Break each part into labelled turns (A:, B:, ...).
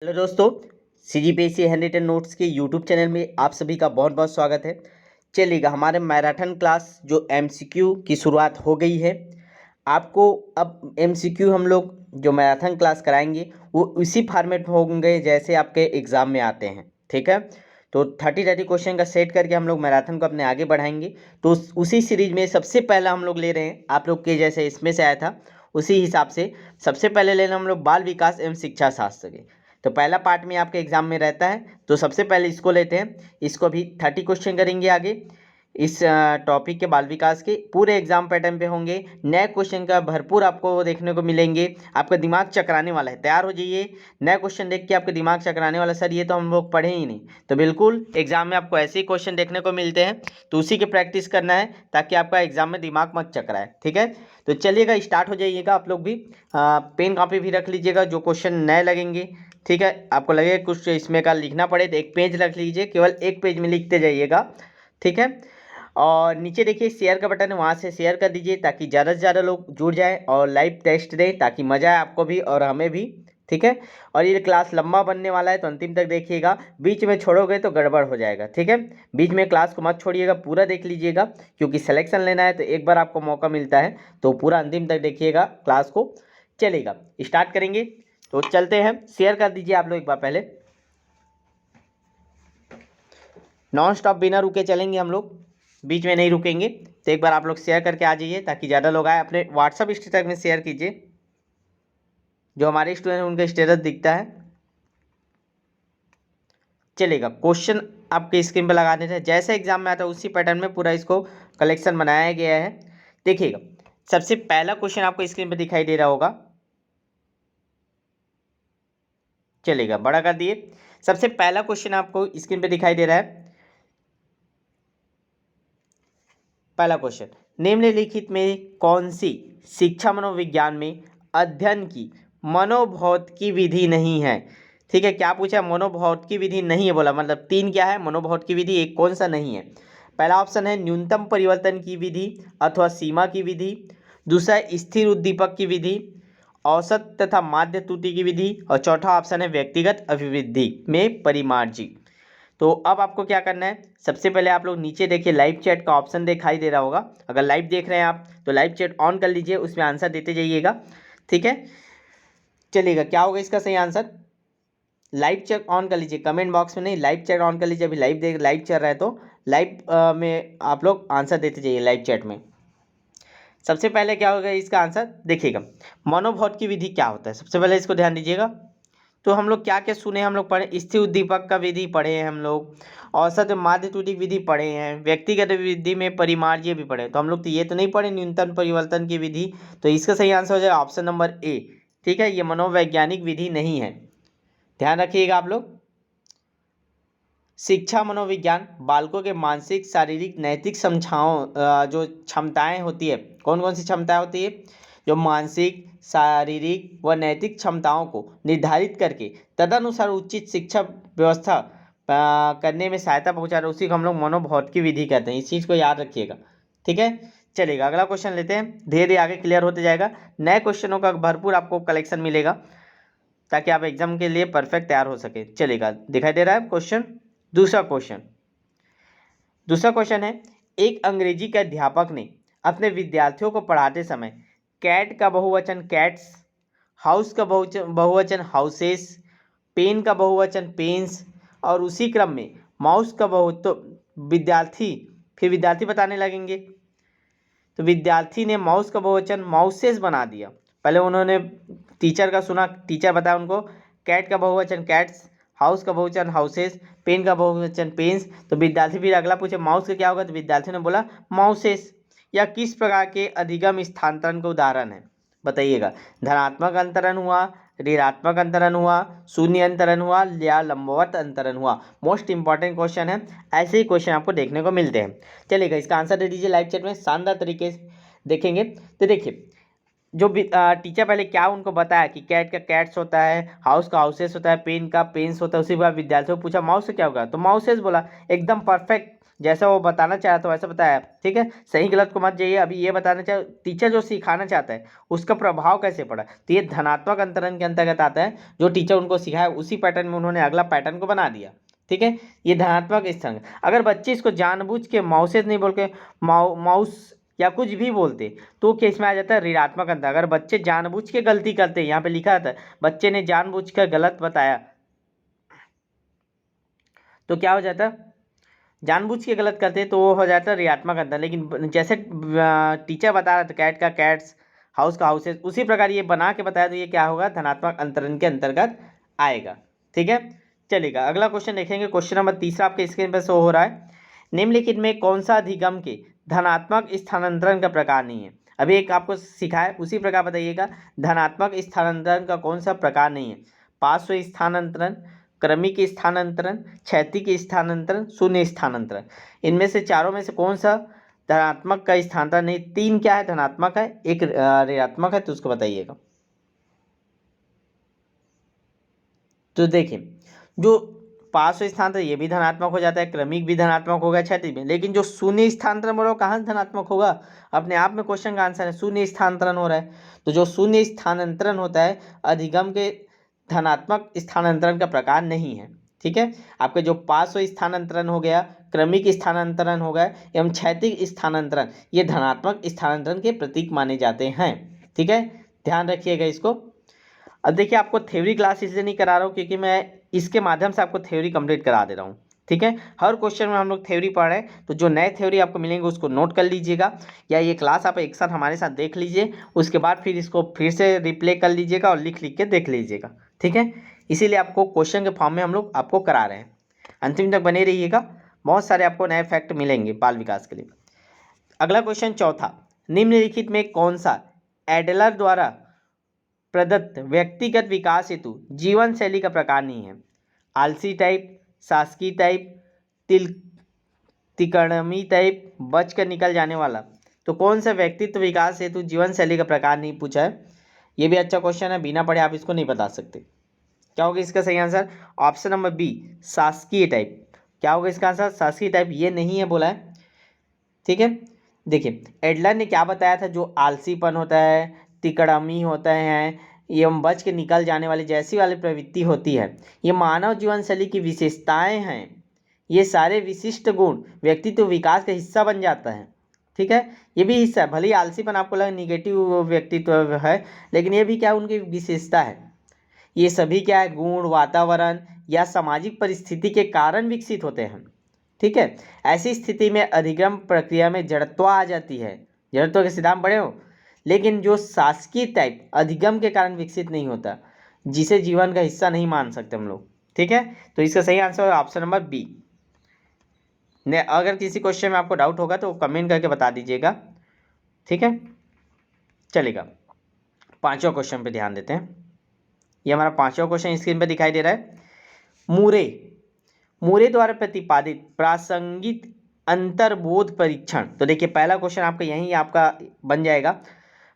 A: Hello दोस्तों, CGPSC hand written notes के YouTube channel में आप सभी का बहुत बहुत स्वागत है। चलिएगा, हमारे मैराथन क्लास जो MCQ की शुरुआत हो गई है। आपको अब MCQ हम लोग जो मैराथन क्लास कराएंगे वो उसी फॉर्मेट में होंगे जैसे आपके एग्ज़ाम में आते हैं। ठीक है, तो 30 क्वेश्चन का सेट करके हम लोग मैराथन को अपने आगे बढ़ाएंगे। तो उसी सीरीज में सबसे पहला हम लोग ले रहे हैं, आप लोग के जैसे इसमें से आया था उसी हिसाब से सबसे पहले ले रहे हैं हम लोग बाल विकास एवं शिक्षा शास्त्र के। तो पहला पार्ट में आपके एग्जाम में रहता है, तो सबसे पहले इसको लेते हैं। इसको भी 30 क्वेश्चन करेंगे आगे। इस टॉपिक के बाल विकास के पूरे एग्जाम पैटर्न पे होंगे। नए क्वेश्चन का भरपूर आपको देखने को मिलेंगे। आपका दिमाग चकराने वाला है, तैयार हो जाइए। नए क्वेश्चन देख के आपका दिमाग चकराने वाला, सर ये तो हम लोग पढ़े ही नहीं। तो बिल्कुल एग्जाम में आपको ऐसे ही क्वेश्चन देखने को मिलते हैं, तो उसी की प्रैक्टिस करना है ताकि आपका एग्जाम में दिमाग मत चकराए। ठीक है, तो चलिएगा स्टार्ट हो जाइएगा। आप लोग भी पेन कॉपी भी रख लीजिएगा, जो क्वेश्चन नए लगेंगे। ठीक है, आपको लगेगा कुछ इसमें का लिखना पड़े तो एक पेज रख लीजिए, केवल एक पेज में लिखते जाइएगा। ठीक है, और नीचे देखिए शेयर का बटन है, वहाँ से शेयर कर दीजिए ताकि ज़्यादा से ज़्यादा लोग जुड़ जाएं और लाइव टेस्ट दें, ताकि मज़ा आए आपको भी और हमें भी। ठीक है, और ये क्लास लंबा बनने वाला है तो अंतिम तक देखिएगा, बीच में छोड़ोगे तो गड़बड़ हो जाएगा। ठीक है, बीच में क्लास को मत छोड़िएगा, पूरा देख लीजिएगा, क्योंकि सिलेक्शन लेना है तो एक बार आपको मौका मिलता है, तो पूरा अंतिम तक देखिएगा क्लास को। चलेगा, स्टार्ट करेंगे, तो चलते हैं। शेयर कर दीजिए आप लोग एक बार पहले, नॉन स्टॉप बिना रुके चलेंगे हम लोग, बीच में नहीं रुकेंगे। तो एक बार आप लोग शेयर करके आ जाइए ताकि ज़्यादा लोग आए। अपने व्हाट्सअप स्टेटस में शेयर कीजिए, जो हमारे स्टूडेंट हैं उनका स्टेटस दिखता है। चलेगा, क्वेश्चन आपके स्क्रीन पर लगा देते हैं, जैसे एग्जाम में आता है उसी पैटर्न में पूरा इसको कलेक्शन बनाया गया है। देखिएगा, सबसे पहला क्वेश्चन आपको स्क्रीन पर दिखाई दे रहा होगा। चलेगा, बड़ा कर दिए। सबसे पहला क्वेश्चन आपको स्क्रीन पे दिखाई दे रहा है। पहला क्वेश्चन, निम्नलिखित में कौन सी शिक्षा मनोविज्ञान में अध्ययन की मनोभौतिकी विधि नहीं है? ठीक है, क्या पूछा? मनोभौतिकी विधि नहीं है बोला, मतलब तीन क्या है मनोभौतिकी विधि, एक कौन सा नहीं है? पहला ऑप्शन है न्यूनतम परिवर्तन की विधि अथवा सीमा की विधि, दूसरा स्थिर उद्दीपक की विधि, औसत तथा माध्य त्रुटि की विधि, और चौथा ऑप्शन है व्यक्तिगत अभिवृद्धि में परिमार्जी। तो अब आपको क्या करना है, सबसे पहले आप लोग नीचे देखिए लाइव चैट का ऑप्शन दिखाई दे रहा होगा। अगर लाइव देख रहे हैं आप तो लाइव चैट ऑन कर लीजिए, उसमें आंसर देते जाइएगा। ठीक है, चलिएगा, क्या होगा इसका सही आंसर? लाइव चैट ऑन कर लीजिए, कमेंट बॉक्स में नहीं, लाइव चैट ऑन कर लीजिए। अभी लाइव चल रहा है तो लाइव में आप लोग आंसर देते जाइए लाइव चैट में। सबसे पहले क्या होगा इसका आंसर, देखिएगा मनोभौतिकी विधि क्या होता है, सबसे पहले इसको ध्यान दीजिएगा। तो हम लोग क्या क्या सुने, हम लोग पढ़े स्थिर उद्दीपक का विधि पढ़े हैं हम लोग, औसत माध्य त्रुटि विधि पढ़े हैं, व्यक्तिगत विधि में परिमार्जीय भी पढ़े। तो हम लोग तो ये तो नहीं पढ़े न्यूनतम परिवर्तन की विधि, तो इसका सही आंसर हो जाएगा ऑप्शन नंबर ए। ठीक है, ये मनोवैज्ञानिक विधि नहीं है, ध्यान रखिएगा आप लोग। शिक्षा मनोविज्ञान बालकों के मानसिक शारीरिक नैतिक क्षमताओं जो क्षमताएं होती है, कौन कौन सी क्षमताएं होती है, जो मानसिक शारीरिक व नैतिक क्षमताओं को निर्धारित करके तदनुसार उचित शिक्षा व्यवस्था करने में सहायता पहुंचा रहे, उसी को हम लोग मनोभौतिकी विधि कहते हैं। इस चीज़ को याद रखिएगा। ठीक है, चलिएगा अगला क्वेश्चन लेते हैं, धीरे धीरे आगे क्लियर होते जाएगा। नए क्वेश्चनों का भरपूर आपको कलेक्शन मिलेगा ताकि आप एग्जाम के लिए परफेक्ट तैयार हो सके। चलेगा, दिखाई दे रहा है क्वेश्चन। दूसरा क्वेश्चन है, एक अंग्रेजी के अध्यापक ने अपने विद्यार्थियों को पढ़ाते समय कैट का बहुवचन कैट्स, हाउस का बहुवचन हाउसेस, पेन का बहुवचन पेन्स, और उसी क्रम में माउस का बहु तो विद्यार्थी बताने लगेंगे। तो विद्यार्थी ने माउस का बहुवचन माउसेस बना दिया। पहले उन्होंने टीचर का सुना, टीचर बताया उनको कैट का बहुवचन कैट्स, हाउस का बहुवचन हाउसेस, पेन का बहुवचन पेन्स। तो विद्यार्थी फिर अगला पूछे माउस का क्या होगा, तो विद्यार्थी ने बोला माउसेस। या किस प्रकार के अधिगम स्थानांतरण का उदाहरण है, बताइएगा? धनात्मक अंतरण हुआ, ऋणात्मक अंतरण हुआ, शून्य अंतरण हुआ, या लंबवत अंतरण हुआ? मोस्ट इंपॉर्टेंट क्वेश्चन है, ऐसे ही क्वेश्चन आपको देखने को मिलते हैं। चलिएगा, इसका आंसर दे दीजिए लाइव चैट में, शानदार तरीके से देखेंगे। तो देखिए, जो टीचर पहले क्या उनको बताया कि कैट का कैट्स होता है, हाउस का हाउसेस होता है, पेन का पेन्स होता है, उसी के बाद विद्यार्थियों को पूछा माउस से क्या होगा, तो माउसेस बोला। एकदम परफेक्ट जैसा वो बताना चाहा था वैसा बताया, ठीक है। सही गलत को मत जाइए। अभी ये बताना चाहे टीचर जो सिखाना चाहता है उसका प्रभाव कैसे पड़ा, तो ये धनात्मक अंतरण के अंतर्गत आता है। जो टीचर उनको सिखाया उसी पैटर्न में उन्होंने अगला पैटर्न को बना दिया, ठीक है। ये धनात्मक स्थान। अगर बच्चे इसको जानबूझ के माउसेज नहीं बोल के माउस या कुछ भी बोलते तो केस में आ जाता है ऋणात्मक अंतर। अगर बच्चे जानबूझ के गलती करते, यहाँ पे लिखा था बच्चे ने जानबूझ कर गलत बताया, तो क्या हो जाता, जानबूझ के गलत करते तो वो हो जाता ऋणात्मक अंतर। लेकिन जैसे टीचर बता रहा था कैट का कैट्स, हाउस का हाउसेस, उसी प्रकार ये बना के बताया तो ये क्या होगा, धनात्मक अंतरण के अंतर्गत आएगा, ठीक है। चलेगा, अगला क्वेश्चन देखेंगे। क्वेश्चन नंबर तीसरा आपके स्क्रीन पर शो हो रहा है। निम्नलिखित में कौन सा अधिगम के धनात्मक स्थानांतरण का प्रकार नहीं है। अभी एक आपको सिखाया उसी प्रकार बताइएगा, धनात्मक स्थानांतरण का कौन सा प्रकार नहीं है। पार्श्व स्थानांतरण, क्रमिक स्थानांतरण, क्षैतिज स्थानांतरण, शून्य स्थानांतरण। इनमें से चारों में से कौन सा धनात्मक का स्थानांतरण नहीं। तीन क्या है, धनात्मक है, एक ऋणात्मक है, तो उसको बताइएगा। तो देखिए, जो पार्श्व स्थानांतरण ये भी धनात्मक हो जाता है, क्रमिक भी धनात्मक होगा, क्षैतिज भी। लेकिन जो शून्य स्थानांतरण बोलो कहाँ धनात्मक होगा, अपने आप में क्वेश्चन का आंसर है, शून्य स्थानांतरण हो रहा है। तो जो शून्य स्थानांतरण होता है अधिगम के धनात्मक स्थानांतरण का प्रकार नहीं है, ठीक है। आपके जो पार्श्व स्थानांतरण हो गया, क्रमिक स्थानांतरण हो गया एवं क्षैतिज स्थानांतरण, ये धनात्मक स्थानांतरण के प्रतीक माने जाते हैं, ठीक है। ध्यान रखिएगा इसको। अब देखिए, आपको थ्योरी क्लास इसलिए नहीं करा रहा हूँ क्योंकि मैं इसके माध्यम से आपको थ्योरी कंप्लीट करा दे रहा हूँ, ठीक है। हर क्वेश्चन में हम लोग थ्योरी पढ़ रहे हैं, तो जो नए थ्योरी आपको मिलेंगे उसको नोट कर लीजिएगा, या ये क्लास आप एक साथ हमारे साथ देख लीजिए, उसके बाद फिर इसको फिर से रिप्ले कर लीजिएगा और लिख लिख के देख लीजिएगा, ठीक है। इसीलिए आपको क्वेश्चन के फॉर्म में हम लोग आपको करा रहे हैं। अंतिम तक बने रहिएगा, बहुत सारे आपको नए फैक्ट मिलेंगे बाल विकास के लिए। अगला क्वेश्चन चौथा, निम्नलिखित में कौन सा एडलर द्वारा प्रदत्त व्यक्तिगत विकास हेतु जीवन शैली का प्रकार नहीं है। आलसी टाइप, शासकीय टाइप, तिल तिकड़मी टाइप, बच कर निकल जाने वाला। तो कौन सा व्यक्तित्व विकास हेतु जीवन शैली का प्रकार नहीं पूछा है। ये भी अच्छा क्वेश्चन है, बिना पढ़े आप इसको नहीं बता सकते। क्या होगा इसका सही आंसर, ऑप्शन नंबर बी, शासकीय टाइप। क्या होगा इसका आंसर, शासकीय टाइप ये नहीं है बोला है, ठीक है। देखिए, एडलर ने क्या बताया था, जो आलसीपन होता है, तिकड़मी होते हैं एवं बच के निकल जाने वाली जैसी वाली प्रवृत्ति होती है, ये मानव जीवन शैली की विशेषताएं हैं। ये सारे विशिष्ट गुण व्यक्तित्व विकास का हिस्सा बन जाता है, ठीक है। ये भी हिस्सा है, भले ही आलसीपन आपको लगे निगेटिव व्यक्तित्व है, लेकिन ये भी क्या उनकी विशेषता है। ये सभी क्या है, गुण वातावरण या सामाजिक परिस्थिति के कारण विकसित होते हैं, ठीक है। ऐसी स्थिति में अधिगम प्रक्रिया में जड़त्व आ जाती है। जड़त्व के सिद्धांत पढ़े हो। लेकिन जो शासकीय टाइप अधिगम के कारण विकसित नहीं होता, जिसे जीवन का हिस्सा नहीं मान सकते हम लोग, ठीक है। तो इसका सही आंसर ऑप्शन नंबर बी। ने अगर किसी क्वेश्चन में आपको डाउट होगा तो कमेंट करके बता दीजिएगा, ठीक है। चलेगा, पांचवा क्वेश्चन पे ध्यान देते हैं। ये हमारा पांचवा क्वेश्चन स्क्रीन पे दिखाई दे रहा है। मूरे मूरे द्वारा प्रतिपादित प्रासंगिक अंतर्बोध परीक्षण। तो देखिए, पहला क्वेश्चन आपका यही आपका बन जाएगा।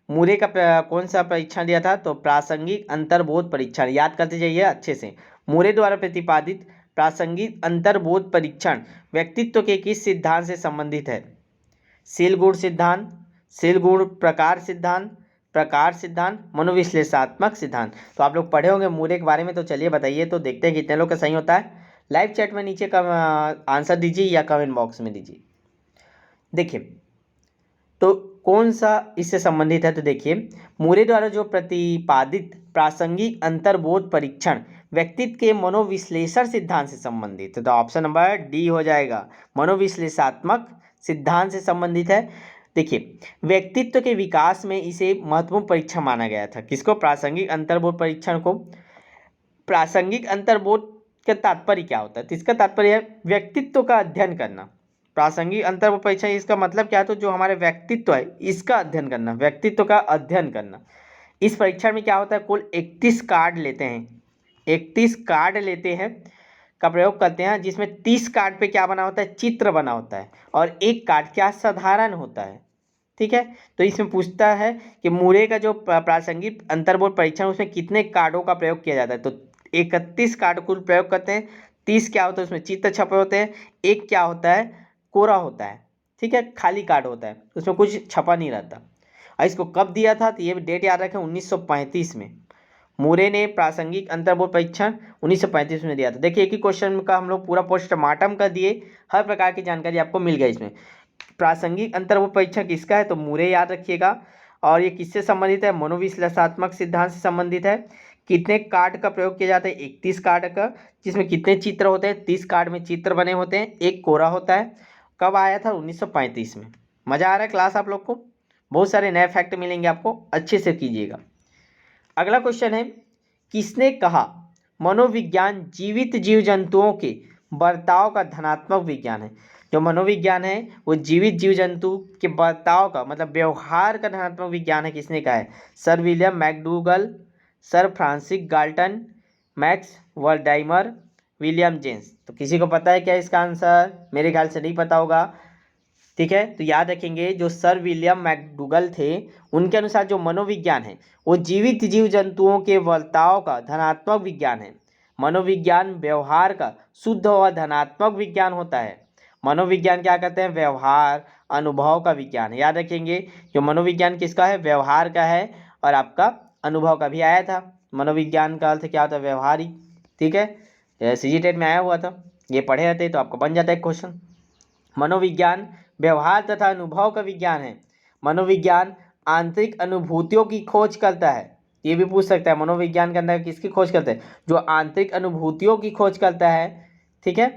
A: मूरे का कौन सा परीक्षण दिया था, तो प्रासंगिक अंतर्बोध परीक्षण, याद करते जाइए अच्छे से। मूरे द्वारा प्रतिपादित प्रासंगिक अंतर्बोध परीक्षण व्यक्तित्व के किस सिद्धांत से संबंधित है। शील गुण सिद्धांत, शील गुण प्रकार सिद्धांत, मनोविश्लेषणात्मक सिद्धांत। तो आप लोग पढ़े होंगे मूरे के बारे में, तो चलिए बताइए तो देखते हैं कितने लोग का सही होता है। लाइव चैट में नीचे आंसर दीजिए या कमेंट बॉक्स में दीजिए। देखिए, तो कौन सा इससे संबंधित है, तो देखिए, मूरे द्वारा जो प्रतिपादित प्रासंगिक अंतर्बोध परीक्षण व्यक्तित्व के मनोविश्लेषण सिद्धांत से संबंधित है। तो ऑप्शन नंबर डी हो जाएगा, मनोविश्लेषणात्मक सिद्धांत से संबंधित है। देखिए, व्यक्तित्व के विकास में इसे महत्वपूर्ण परीक्षण माना गया था। किसको, प्रासंगिक अंतर्बोध परीक्षण को। प्रासंगिक अंतर्बोध का तात्पर्य क्या होता है, तो इसका तात्पर्य है व्यक्तित्व का अध्ययन करना। प्रासंगिक अंतर्बोध परीक्षण, इसका मतलब क्या है, तो जो हमारे व्यक्तित्व है इसका अध्ययन करना, व्यक्तित्व का अध्ययन करना। इस परीक्षण में क्या होता है, कुल 31 कार्ड लेते हैं, 31 कार्ड लेते हैं का प्रयोग करते हैं, जिसमें 30 कार्ड पे क्या बना होता है, चित्र बना होता है, और एक कार्ड क्या साधारण होता है, ठीक है। तो इसमें पूछता है कि मूरे का जो प्रासंगिक अंतर्बोध परीक्षण उसमें कितने कार्डों का प्रयोग किया जाता है। तो 31 कार्ड कुल प्रयोग करते हैं, 30 क्या होता है उसमें चित्र छपे होते हैं, एक क्या होता है कोरा होता है, ठीक है, खाली कार्ड होता है, उसमें कुछ छपा नहीं रहता। और इसको कब दिया था, तो ये डेट याद रखें 1935 में मुरे ने प्रासंगिक अंतर बोर्ड परीक्षण 1935 में दिया था। देखिए एक ही क्वेश्चन का हम लोग पूरा पोस्टमार्टम का दिए, हर प्रकार की जानकारी आपको मिल गई इसमें। प्रासंगिक अंतर बोर्ड परीक्षण किसका है, तो मुरे याद रखिएगा। और ये किससे संबंधित है, मनोविश्लेषणात्मक सिद्धांत से संबंधित है। कितने कार्ड का प्रयोग किया जाता है, 31 कार्ड का, जिसमें कितने चित्र होते हैं, 30 कार्ड में चित्र बने होते हैं, एक कोरा होता है। कब आया था, 1935 में। मजा आ रहा है क्लास आप लोग को, बहुत सारे नए फैक्ट मिलेंगे आपको, अच्छे से कीजिएगा। अगला क्वेश्चन है, किसने कहा मनोविज्ञान जीवित जीव जंतुओं के बर्ताव का धनात्मक विज्ञान है। जो मनोविज्ञान है वो जीवित जीव जंतु के बर्ताव का मतलब व्यवहार का धनात्मक विज्ञान है, किसने कहा है, sir William McDougall, sir Francis Galton, Max Wertheimer, William James. तो किसी को पता है क्या इसका आंसर, मेरे ख्याल से नहीं पता होगा, ठीक है। तो याद रखेंगे जो सर विलियम मैकडूगल थे, उनके अनुसार जो मनोविज्ञान है वो जीवित जीव जंतुओं के बर्ताव का धनात्मक विज्ञान है। मनोविज्ञान व्यवहार का शुद्ध और धनात्मक विज्ञान होता है। मनोविज्ञान क्या कहते हैं, व्यवहार अनुभव का विज्ञान है। याद रखेंगे जो मनोविज्ञान किसका है, व्यवहार का है, और आपका अनुभव का भी आया था। मनोविज्ञान का अर्थ क्या होता है, व्यवहारिक, ठीक है, सीजीटेट में आया हुआ था, ये पढ़े रहते तो आपको बन जाता है क्वेश्चन। मनोविज्ञान व्यवहार तथा अनुभव का विज्ञान है। मनोविज्ञान आंतरिक अनुभूतियों की खोज करता है, ये भी पूछ सकता है, मनोविज्ञान के अंदर किसकी खोज करता है, जो आंतरिक अनुभूतियों की खोज करता है, ठीक है।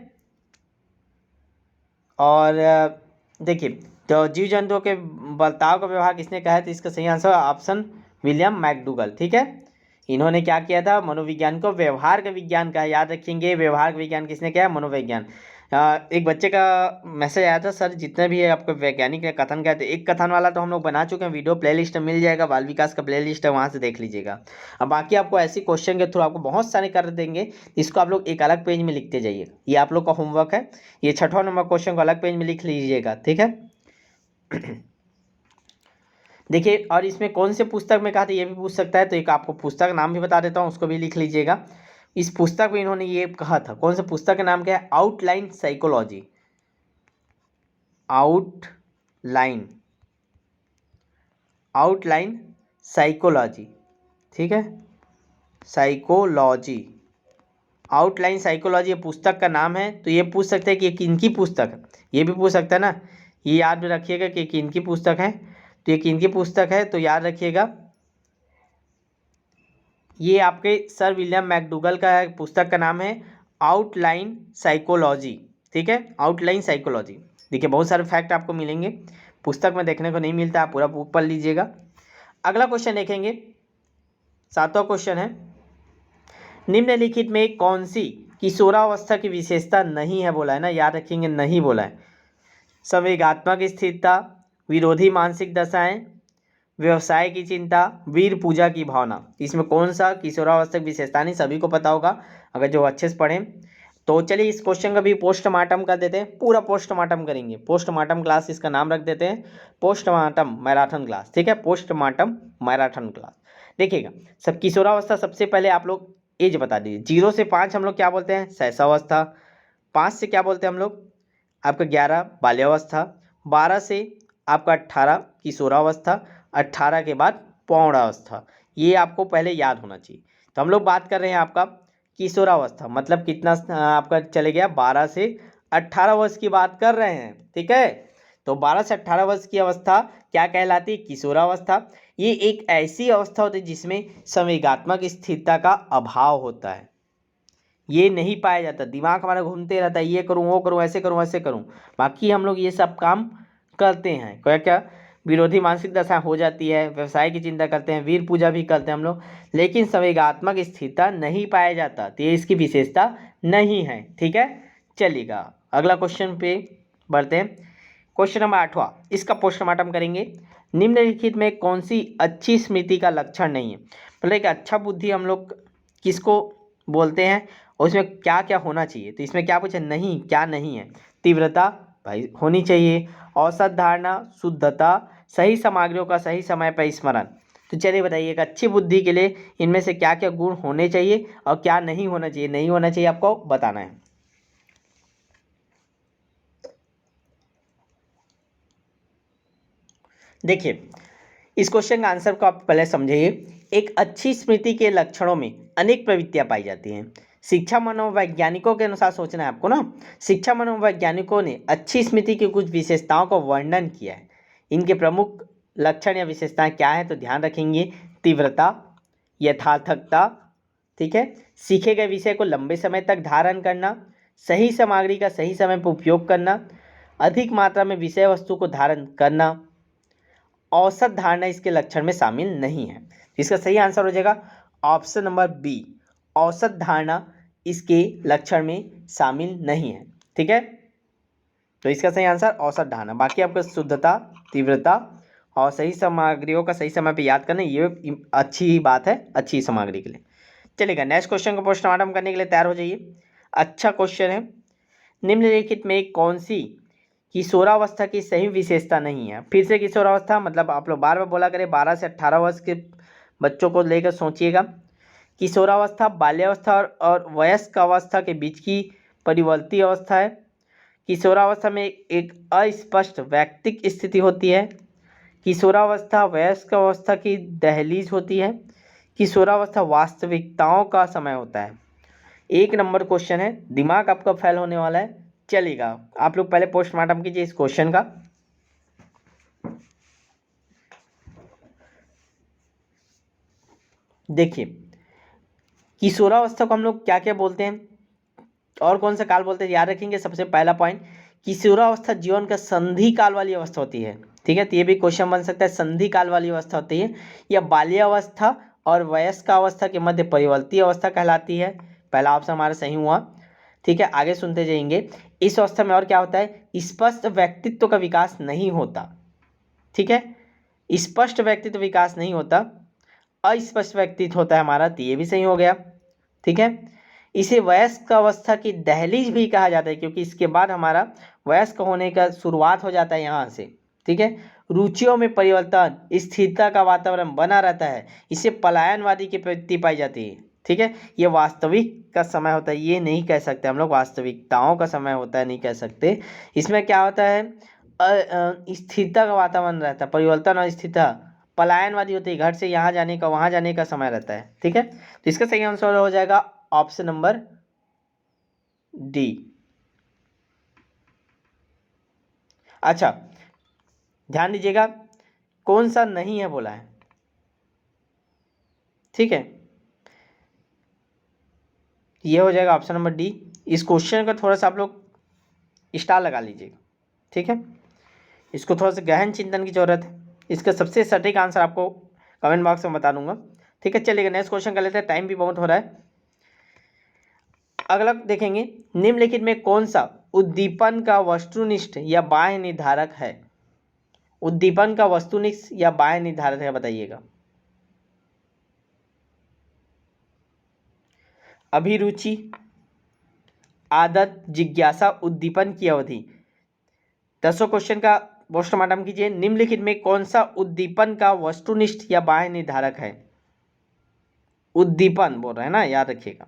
A: और देखिए तो जीव जंतुओं के बर्ताव का व्यवहार किसने कहा है, तो इसका सही आंसर ऑप्शन विलियम मैकडूगल, ठीक है। इन्होंने क्या किया था, मनोविज्ञान को व्यवहार का विज्ञान कहा। याद रखेंगे व्यवहार का विज्ञान किसने किया है, मनोविज्ञान। एक बच्चे का मैसेज आया था, सर जितने भी है आपको वैज्ञानिक ने कथन कहते हैं, एक कथन वाला तो हम लोग बना चुके हैं, वीडियो प्लेलिस्ट में मिल जाएगा, बाल विकास का प्लेलिस्ट है, वहाँ से देख लीजिएगा। अब बाकी आपको ऐसी क्वेश्चन के थ्रू आपको बहुत सारे कर देंगे, इसको आप लोग एक अलग पेज में लिखते जाइएगा, ये आप लोग का होमवर्क है। ये 6वां नंबर क्वेश्चन को अलग पेज में लिख लीजिएगा, ठीक है। देखिए और इसमें कौन से पुस्तक में कहा था, ये भी पूछ सकता है, तो एक आपको पुस्तक नाम भी बता देता हूँ, उसको भी लिख लीजिएगा। इस पुस्तक में इन्होंने ये कहा था, कौन से पुस्तक का नाम क्या है, outline psychology, outline outline psychology, ठीक है, साइकोलॉजी, आउटलाइन साइकोलॉजी ये पुस्तक का नाम है। तो ये पूछ सकते हैं कि ये किनकी पुस्तक है, ये भी पूछ सकता है ना, ये याद भी रखिएगा कि किनकी पुस्तक है। तो ये किनकी पुस्तक है, तो याद रखिएगा ये आपके सर विलियम मैकडूगल का पुस्तक का नाम है आउटलाइन साइकोलॉजी, ठीक है, आउटलाइन साइकोलॉजी। देखिए बहुत सारे फैक्ट आपको मिलेंगे, पुस्तक में देखने को नहीं मिलता, आप पूरा बुक पढ़ लीजिएगा। अगला क्वेश्चन देखेंगे, 7वां क्वेश्चन है, निम्नलिखित में कौन सी किशोरावस्था की विशेषता नहीं है, बोला है ना, याद रखेंगे नहीं बोला है। संवेगात्मक स्थिरता, विरोधी मानसिक दशाएं, व्यवसाय की चिंता, वीर पूजा की भावना। इसमें कौन सा किशोरावस्था की विशेषता नहीं, सभी को पता होगा अगर जो अच्छे से पढ़ें। तो चलिए इस क्वेश्चन का भी पोस्टमार्टम कर देते हैं, पूरा पोस्टमार्टम करेंगे, पोस्टमार्टम क्लास इसका नाम रख देते हैं, पोस्टमार्टम मैराथन क्लास, ठीक है, पोस्टमार्टम मैराथन क्लास। देखिएगा सब किशोरावस्था, सबसे पहले आप लोग एज बता दीजिए, 0 से 5 हम लोग क्या बोलते हैं, शैशवावस्था, 5 से क्या बोलते हैं हम लोग, आपका 11 बाल्यावस्था, 12 से आपका 18 किशोरावस्था, 18 के बाद पौगंडावस्था। ये आपको पहले याद होना चाहिए। तो हम लोग बात कर रहे हैं आपका किशोरावस्था, मतलब कितना आपका चले गया, 12 से 18 वर्ष की बात कर रहे हैं, ठीक है। तो 12 से 18 वर्ष की अवस्था क्या कहलाती है, किशोरावस्था। ये एक ऐसी अवस्था होती है जिसमें संवेगात्मक स्थिरता का अभाव होता है, ये नहीं पाया जाता, दिमाग हमारा घूमते रहता है, ये करूँ वो करूँ, ऐसे करूँ वैसे करूँ, बाकी हम लोग ये सब काम करते हैं, क्या क्या विरोधी मानसिक दशा हो जाती है, व्यवसाय की चिंता करते हैं, वीर पूजा भी करते हैं हम लोग, लेकिन संवेगात्मक स्थिरता नहीं पाया जाता, तो ये इसकी विशेषता नहीं है, ठीक है। चलिएगा अगला क्वेश्चन पे बढ़ते हैं, क्वेश्चन नंबर 8वां, इसका पोस्टमार्टम करेंगे। निम्नलिखित में कौन सी अच्छी स्मृति का लक्षण नहीं है, मतलब एक अच्छा बुद्धि हम लोग किसको बोलते हैं, और इसमें क्या क्या होना चाहिए। तो इसमें क्या पूछे, नहीं क्या नहीं है, तीव्रता भाई होनी चाहिए, औसत धारणा, शुद्धता, सही सामग्रियों का सही समय पर स्मरण। तो चलिए बताइए एक अच्छी बुद्धि के लिए इनमें से क्या क्या गुण होने चाहिए और क्या नहीं होना चाहिए, नहीं होना चाहिए आपको बताना है। देखिए, इस क्वेश्चन का आंसर को आप पहले समझिए। एक अच्छी स्मृति के लक्षणों में अनेक प्रवृत्तियां पाई जाती हैं। शिक्षा मनोवैज्ञानिकों के अनुसार सोचना है आपको ना। शिक्षा मनोवैज्ञानिकों ने अच्छी स्मृति की कुछ विशेषताओं का वर्णन किया है। इनके प्रमुख लक्षण या विशेषताएं क्या है तो ध्यान रखेंगे। तीव्रता, यथार्थकता, ठीक है, सीखे गए विषय को लंबे समय तक धारण करना, सही सामग्री का सही समय पर उपयोग करना, अधिक मात्रा में विषय वस्तु को धारण करना। औसत धारणा इसके लक्षण में शामिल नहीं है। इसका सही आंसर हो जाएगा ऑप्शन नंबर बी, औसत धारणा इसके लक्षण में शामिल नहीं है। ठीक है, तो इसका सही आंसर औसत धारणा। बाकी आपका शुद्धता, तीव्रता और सही सामग्रियों का सही समय पे याद करना, ये अच्छी ही बात है अच्छी सामग्री के लिए। चलेगा, नेक्स्ट क्वेश्चन को पोस्टमार्टम करने के लिए तैयार हो जाइए। अच्छा क्वेश्चन है। निम्नलिखित में कौन सी किशोरावस्था की सही विशेषता नहीं है? फिर से किशोरावस्था मतलब आप लोग बार बार बोला करें, 12 से 18 वर्ष के बच्चों को लेकर सोचिएगा। किशोरावस्था बाल्यावस्था और वयस्क अवस्था के बीच की परिवर्ती अवस्था है। किशोरावस्था में एक अस्पष्ट वैयक्तिक स्थिति होती है। किशोरावस्था वयस्क अवस्था की दहलीज होती है। किशोरावस्था वास्तविकताओं का समय होता है। 1 नंबर क्वेश्चन है, दिमाग आपका फेल होने वाला है। चलेगा, आप लोग पहले पोस्टमार्टम कीजिए इस क्वेश्चन का। देखिए, किशोरावस्था को हम लोग क्या क्या बोलते हैं और कौन सा काल बोलते हैं, याद रखेंगे। सबसे पहला पॉइंट, किशोरावस्था जीवन का संधि काल वाली अवस्था होती है। ठीक है, तो ये भी क्वेश्चन बन सकता है, संधि काल वाली अवस्था होती है या बाल्यावस्था और वयस्क अवस्था के मध्य परिवर्ती अवस्था कहलाती है। पहला ऑप्शन हमारा सही हुआ। ठीक है, आगे सुनते जाएंगे। इस अवस्था में और क्या होता है, स्पष्ट व्यक्तित्व का विकास नहीं होता। ठीक है, स्पष्ट व्यक्तित्व विकास नहीं होता, अस्पष्ट व्यक्तित्व होता है हमारा, तो ये भी सही हो गया। ठीक है, इसे वयस्क अवस्था की दहलीज भी कहा जाता है क्योंकि इसके बाद हमारा वयस्क होने का शुरुआत हो जाता है यहाँ से। ठीक है, रुचियों में परिवर्तन, स्थिरता का वातावरण बना रहता है, इसे पलायनवादी की प्रवृत्ति पाई जाती है। ठीक है, ये वास्तविक का समय होता है, ये नहीं कह सकते हम लोग वास्तविकताओं का समय होता है, नहीं कह सकते। इसमें क्या होता है, स्थिरता का वातावरण रहता है, परिवर्तन और स्थिरता पलायनवादी होती है, घर से यहाँ जाने का वहाँ जाने का समय रहता है। ठीक है, तो इसका सही आंसर हो जाएगा ऑप्शन नंबर डी। अच्छा, ध्यान दीजिएगा, कौन सा नहीं है बोला है। ठीक है, ये हो जाएगा ऑप्शन नंबर डी। इस क्वेश्चन का थोड़ा सा आप लोग स्टार लगा लीजिएगा। ठीक है, इसको थोड़ा सा गहन चिंतन की जरूरत है। इसका सबसे सटीक आंसर आपको कमेंट बॉक्स में बता दूंगा। ठीक है, चलिएगा नेक्स्ट क्वेश्चन कर लेते हैं, टाइम भी बहुत हो रहा है। अगला देखेंगे, निम्नलिखित में कौन सा उद्दीपन का वस्तुनिष्ठ या बाह्य निर्धारक है? उद्दीपन का वस्तुनिष्ठ या बाह्य निर्धारक है, बताइएगा। अभिरुचि, आदत, जिज्ञासा, उद्दीपन की अवधि। 10 क्वेश्चन का पोस्टमार्टम कीजिए। निम्नलिखित में कौन सा उद्दीपन का वस्तुनिष्ठ या बाह्य निर्धारक है? उद्दीपन बोल रहे हैं ना, याद रखिएगा।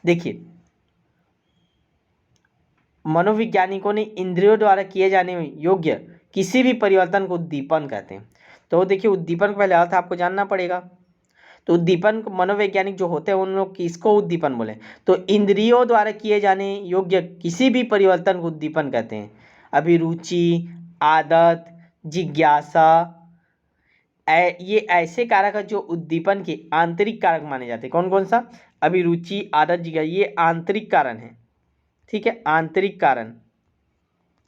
A: देखिए, मनोवैज्ञानिकों ने इंद्रियों द्वारा किए जाने योग्य किसी भी परिवर्तन को उद्दीपन कहते हैं। तो देखिए, उद्दीपन का पहले अर्थ आपको जानना पड़ेगा। तो उद्दीपन मनोवैज्ञानिक जो होते हैं उन लोग किसको उद्दीपन बोले, तो इंद्रियों द्वारा किए जाने योग्य किसी भी परिवर्तन को उद्दीपन कहते हैं। अभिरुचि, आदत, जिज्ञासा, ये ऐसे कारक है जो उद्दीपन के आंतरिक कारक माने जाते हैं। कौन कौन सा? अभिरुचि, आदत, जिज्ञासा, ये आंतरिक कारण है। ठीक है, आंतरिक कारण,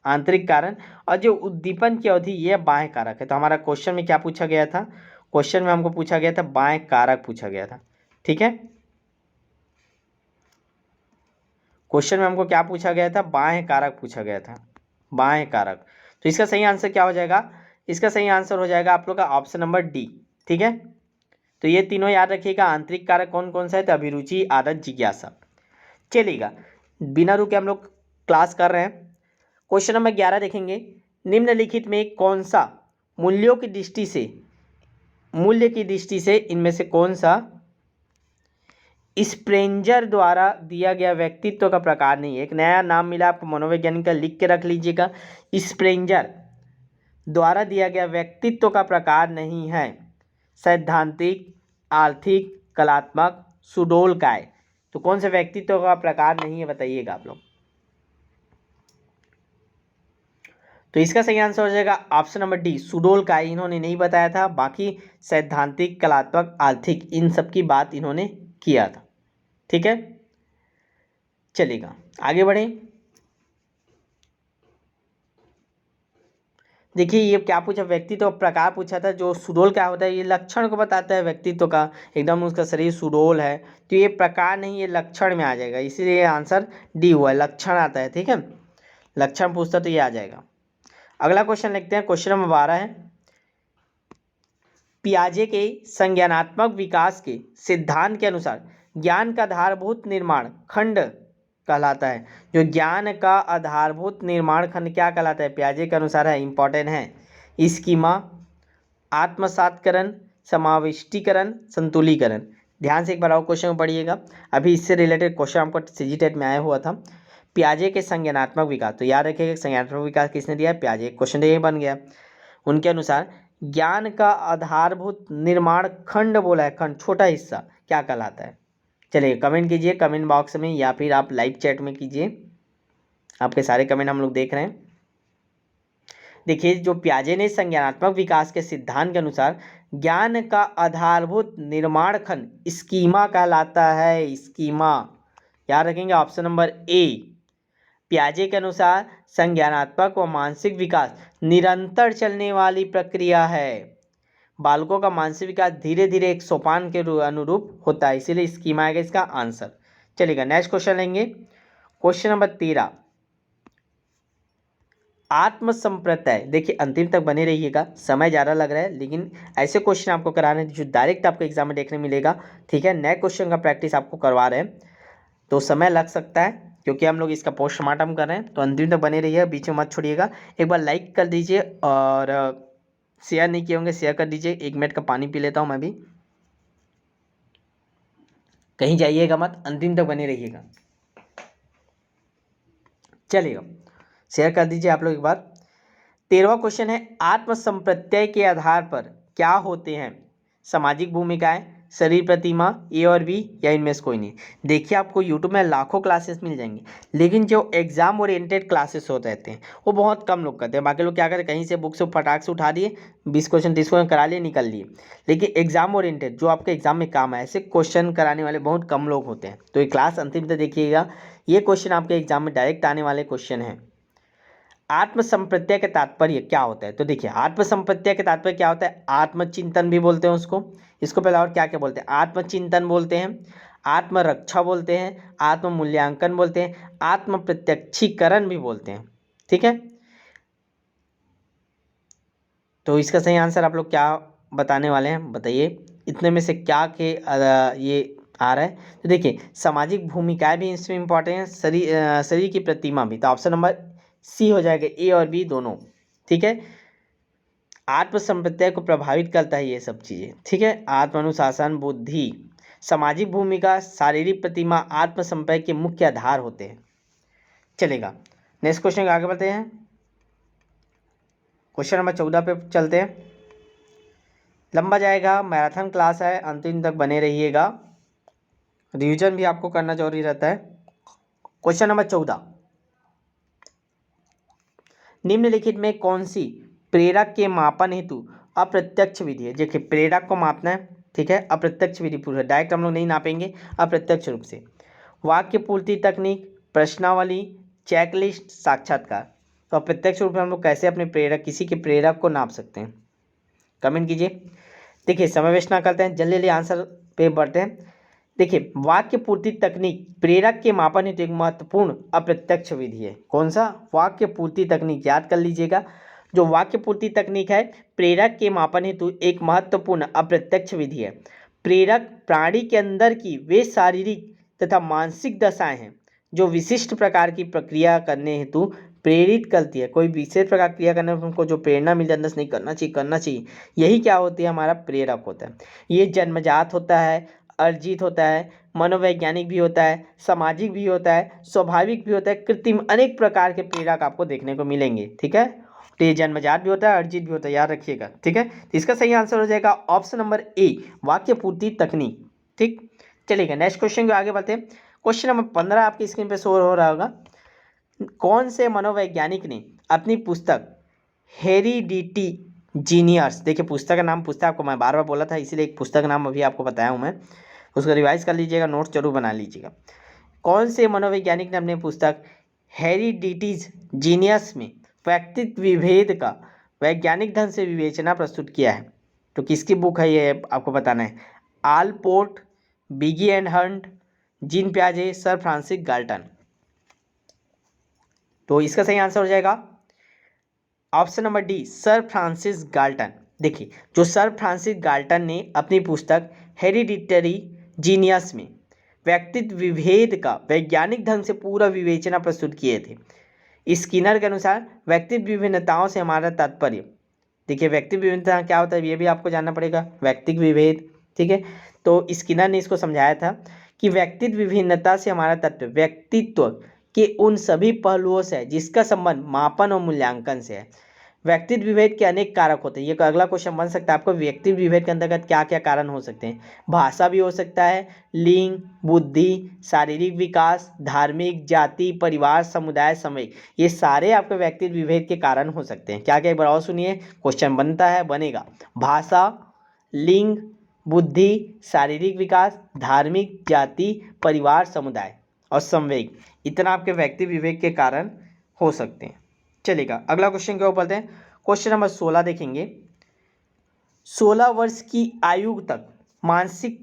A: आंतरिक कारण। और जो उद्दीपन की अवधि ये बाह्य कारक है। तो हमारा क्वेश्चन में क्या पूछा गया था? क्वेश्चन में हमको पूछा गया था बाह्य कारक पूछा गया था। ठीक है, क्वेश्चन में हमको क्या पूछा गया था? बाह्य कारक पूछा गया था, बाह्य कारक। तो इसका सही आंसर क्या हो जाएगा? इसका सही आंसर हो जाएगा आप लोग का ऑप्शन नंबर डी। ठीक है, तो ये तीनों याद रखिएगा। आंतरिक कारक कौन कौन सा है? तो अभिरुचि, आदत, जिज्ञासा। चलेगा, बिना रुके हम लोग क्लास कर रहे हैं। क्वेश्चन नंबर 11 देखेंगे। निम्नलिखित में कौन सा मूल्यों की दृष्टि से, मूल्य की दृष्टि से इनमें से कौन सा स्प्रेंजर द्वारा दिया गया व्यक्तित्व का प्रकार नहीं है? एक नया नाम मिला आपको मनोवैज्ञानिक का, लिख के रख लीजिएगा, स्प्रेंजर। द्वारा दिया गया व्यक्तित्व का प्रकार नहीं है? सैद्धांतिक, आर्थिक, कलात्मक, सुडोल काय। तो कौन से व्यक्तित्व का प्रकार नहीं है, बताइएगा आप लोग। तो इसका सही आंसर हो जाएगा ऑप्शन नंबर डी, सुडोल काय। इन्होंने नहीं बताया था, बाकी सैद्धांतिक, कलात्मक, आर्थिक इन सब की बात इन्होंने किया था। ठीक है, चलेगा आगे बढ़े। देखिए ये क्या पूछा, व्यक्तित्व प्रकार पूछा था। जो सुडोल क्या होता है, ये लक्षण को बताता है व्यक्तित्व का, एकदम उसका शरीर सुडोल है। तो ये प्रकार नहीं, ये लक्षण में आ जाएगा, इसीलिए आंसर डी हुआ है, लक्षण आता है। ठीक है, लक्षण पूछता तो ये आ जाएगा। अगला क्वेश्चन लिखते हैं, क्वेश्चन नंबर 12 है, पियाजे के संज्ञानात्मक विकास के सिद्धांत के अनुसार ज्ञान का आधारभूत निर्माण खंड कहलाता है। जो ज्ञान का आधारभूत निर्माण खंड क्या कहलाता है, पियाजे के अनुसार है, इंपॉर्टेंट है, स्कीमा, आत्मसातकरण, समाविष्टीकरण, संतुलीकरण। ध्यान से एक बार और क्वेश्चन को पढ़िएगा, अभी इससे रिलेटेड क्वेश्चन आपको सीजीटेट में आया हुआ था। पियाजे के संज्ञानात्मक विकास, तो याद रखिएगा संज्ञानात्मक विकास किसने दिया है, पियाजे। क्वेश्चन ये बन गया। उनके अनुसार ज्ञान का आधारभूत निर्माण खंड बोला है, खंड छोटा हिस्सा क्या कहलाता है। चलिए कमेंट कीजिए कमेंट बॉक्स में, या फिर आप लाइव चैट में कीजिए, आपके सारे कमेंट हम लोग देख रहे हैं। देखिए जो पियाजे ने संज्ञानात्मक विकास के सिद्धांत के अनुसार ज्ञान का आधारभूत निर्माण खंड स्कीमा कहलाता है, स्कीमा। याद रखेंगे ऑप्शन नंबर ए। पियाजे के अनुसार संज्ञानात्मक व मानसिक विकास निरंतर चलने वाली प्रक्रिया है। बालकों का मानसिक विकास धीरे धीरे एक सोपान के अनुरूप होता है, इसीलिए स्कीमा आएगा इसका आंसर। चलिएगा नेक्स्ट क्वेश्चन लेंगे, क्वेश्चन नंबर 13, आत्मसंप्रत्यय। देखिए अंतिम तक बने रहिएगा, समय ज़्यादा लग रहा है, लेकिन ऐसे क्वेश्चन आपको कराने जो डायरेक्ट आपको एग्जाम में देखने मिलेगा। ठीक है, नए क्वेश्चन का प्रैक्टिस आपको करवा रहे हैं, तो समय लग सकता है, क्योंकि हम लोग इसका पोस्टमार्टम कर रहे हैं। तो अंतिम तक बने रहिएगा, बीच में मत छोड़िएगा। एक बार लाइक कर दीजिए, और शेयर नहीं किए होंगे शेयर कर दीजिए। 1 मिनट का पानी पी लेता हूँ मैं भी, कहीं जाइएगा मत, अंतिम तक बने रहिएगा। चलिएगा शेयर कर दीजिए आप लोग एक बार। 13वां क्वेश्चन है, आत्मसंप्रत्यय के आधार पर क्या होते हैं सामाजिक भूमिकाएं, शरीर प्रतिमा, ए और बी, या इनमें से कोई नहीं। देखिए आपको यूट्यूब में लाखों क्लासेस मिल जाएंगी, लेकिन जो एग्जाम ओरिएंटेड क्लासेस होते रहते हैं वो बहुत कम लोग करते हैं। बाकी लोग क्या करते हैं, कहीं से बुक से फटाक से उठा दिए, 20 क्वेश्चन 30 क्वेश्चन करा लिए, निकल लिए। लेकिन एग्जाम ओरिएंटेड जो आपके एग्जाम में काम है, ऐसे क्वेश्चन कराने वाले बहुत कम लोग होते हैं। तो ये क्लास अंतिम तक देखिएगा, ये क्वेश्चन आपके एग्जाम में डायरेक्ट आने वाले क्वेश्चन हैं। आत्मसंप्रत्यय के तात्पर्य क्या होता है, तो देखिए आत्मसंप्रत्यय के तात्पर्य क्या होता है, आत्मचिंतन भी बोलते हैं उसको। इसको पहले और क्या क्या बोलते हैं, आत्मचिंतन बोलते हैं, आत्मरक्षा बोलते हैं, आत्ममूल्यांकन बोलते हैं, आत्मप्रत्यक्षीकरण भी बोलते हैं। ठीक है, तो इसका सही आंसर आप लोग क्या बताने वाले हैं, बताइए इतने में से क्या के ये आ रहा है। तो देखिए सामाजिक भूमिकाएं भी इसमें इंपॉर्टेंट है, शरीर की प्रतिमा भी। तो ऑप्शन नंबर सी हो जाएगा, ए और बी दोनों। ठीक है, आत्मसंप्रत्यय को प्रभावित करता है ये सब चीज़ें। ठीक है, आत्म अनुशासन, बुद्धि, सामाजिक भूमिका, शारीरिक प्रतिमा आत्मसंप्रत्यय के मुख्य आधार होते हैं। चलेगा नेक्स्ट क्वेश्चन आगे बढ़ते हैं, क्वेश्चन नंबर 14 पे चलते हैं। लंबा जाएगा, मैराथन क्लास है, अंतिम तक बने रहिएगा, रिवीजन भी आपको करना जरूरी रहता है। क्वेश्चन नंबर 14, निम्नलिखित में कौन सी प्रेरक के मापन हेतु अप्रत्यक्ष विधि है। देखिए प्रेरक को मापना है, ठीक है, अप्रत्यक्ष विधि पूरा, डायरेक्ट हम लोग नहीं नापेंगे, अप्रत्यक्ष रूप से। वाक्य पूर्ति तकनीक, प्रश्नावली, चेकलिस्ट, साक्षात्कार। तो अप्रत्यक्ष रूप में हम लोग कैसे अपने प्रेरक, किसी के प्रेरक को नाप सकते हैं, कमेंट कीजिए। देखिए समय वेस्ट ना करते हैं, जल्दी जल्दी आंसर पे बढ़ते हैं। देखिए वाक्य पूर्ति तकनीक प्रेरक के मापन हेतु एक महत्वपूर्ण अप्रत्यक्ष विधि है। कौन सा, वाक्य पूर्ति तकनीक, याद कर लीजिएगा। जो वाक्य पूर्ति तकनीक है प्रेरक के मापन हेतु एक महत्वपूर्ण अप्रत्यक्ष विधि है। प्रेरक प्राणी के अंदर की वे शारीरिक तथा मानसिक दशाएं हैं जो विशिष्ट प्रकार की प्रक्रिया करने हेतु प्रेरित करती है। कोई विशेष प्रकार क्रिया करने में उनको जो प्रेरणा मिल जाती है, नहीं करना चाहिए करना चाहिए, यही क्या होती है, हमारा प्रेरक होता है। ये जन्मजात होता है, अर्जित होता है, मनोवैज्ञानिक भी होता है, सामाजिक भी होता है, स्वाभाविक भी होता है, कृत्रिम, अनेक प्रकार के प्रेरक आपको देखने को मिलेंगे। ठीक है, तो ये जन्मजात भी होता है, अर्जित भी होता है, याद रखिएगा। ठीक है, तो इसका सही आंसर हो जाएगा ऑप्शन नंबर ए, वाक्य पूर्ति तकनीक। ठीक, चलिएगा नेक्स्ट क्वेश्चन को आगे बढ़ते हैं। क्वेश्चन नंबर 15 आपकी स्क्रीन पे शो हो रहा होगा। कौन से मनोवैज्ञानिक ने अपनी पुस्तक हेरिडिटी जीनियस, देखिए पुस्तक का नाम, पुस्तक आपको मैं बार बार बोला था इसीलिए एक पुस्तक का नाम अभी आपको बताया हूँ मैं, उसको रिवाइज कर लीजिएगा, नोट्स जरूर बना लीजिएगा। कौन से मनोवैज्ञानिक ने अपनी पुस्तक हेरिडिटीज जीनियस में व्यक्तित्व विभेद का वैज्ञानिक ढंग से विवेचना प्रस्तुत किया है? तो किसकी बुक है ये आपको बताना है। Allport, Bigge and Hunt, Jean पियाजे, सर फ्रांसिस गाल्टन। तो इसका सही आंसर हो जाएगा option number D, sir Francis Galton. देखिए जो सर फ्रांसिस गाल्टन ने अपनी पुस्तक हेरिडिटरी जीनियस में व्यक्तित्व विभेद का वैज्ञानिक ढंग से पूरा विवेचना प्रस्तुत किए थे। स्किनर के अनुसार व्यक्तित्व विभिन्नताओं से हमारा तात्पर्य, देखिए व्यक्तित्व विभिन्नता क्या होता है ये भी आपको जानना पड़ेगा, व्यक्तित्व विभेद। ठीक है, तो स्किनर ने इसको समझाया था कि व्यक्तित्व विभिन्नता से हमारा तात्पर्य व्यक्तित्व के उन सभी पहलुओं से है जिसका संबंध मापन और मूल्यांकन से है। व्यक्तित्व विभेद के अनेक कारक होते हैं, ये अगला क्वेश्चन बन सकता है आपको, व्यक्तित्व विभेद के अंतर्गत क्या क्या कारण हो सकते हैं। भाषा भी हो सकता है, लिंग, बुद्धि, शारीरिक विकास, धार्मिक, जाति, परिवार, समुदाय, समय, ये सारे आपके व्यक्तित्व विभेद के कारण हो सकते हैं। क्या क्या एक बार और सुनिए, क्वेश्चन बनता है बनेगा, भाषा, लिंग, बुद्धि, शारीरिक विकास, धार्मिक, जाति, परिवार, समुदाय और संवेग, इतना आपके व्यक्तित्व विभेद के कारण हो सकते हैं। चलेगा अगला क्वेश्चन क्या बोलते हैं, क्वेश्चन नंबर 16 देखेंगे। 16 वर्ष की आयु तक मानसिक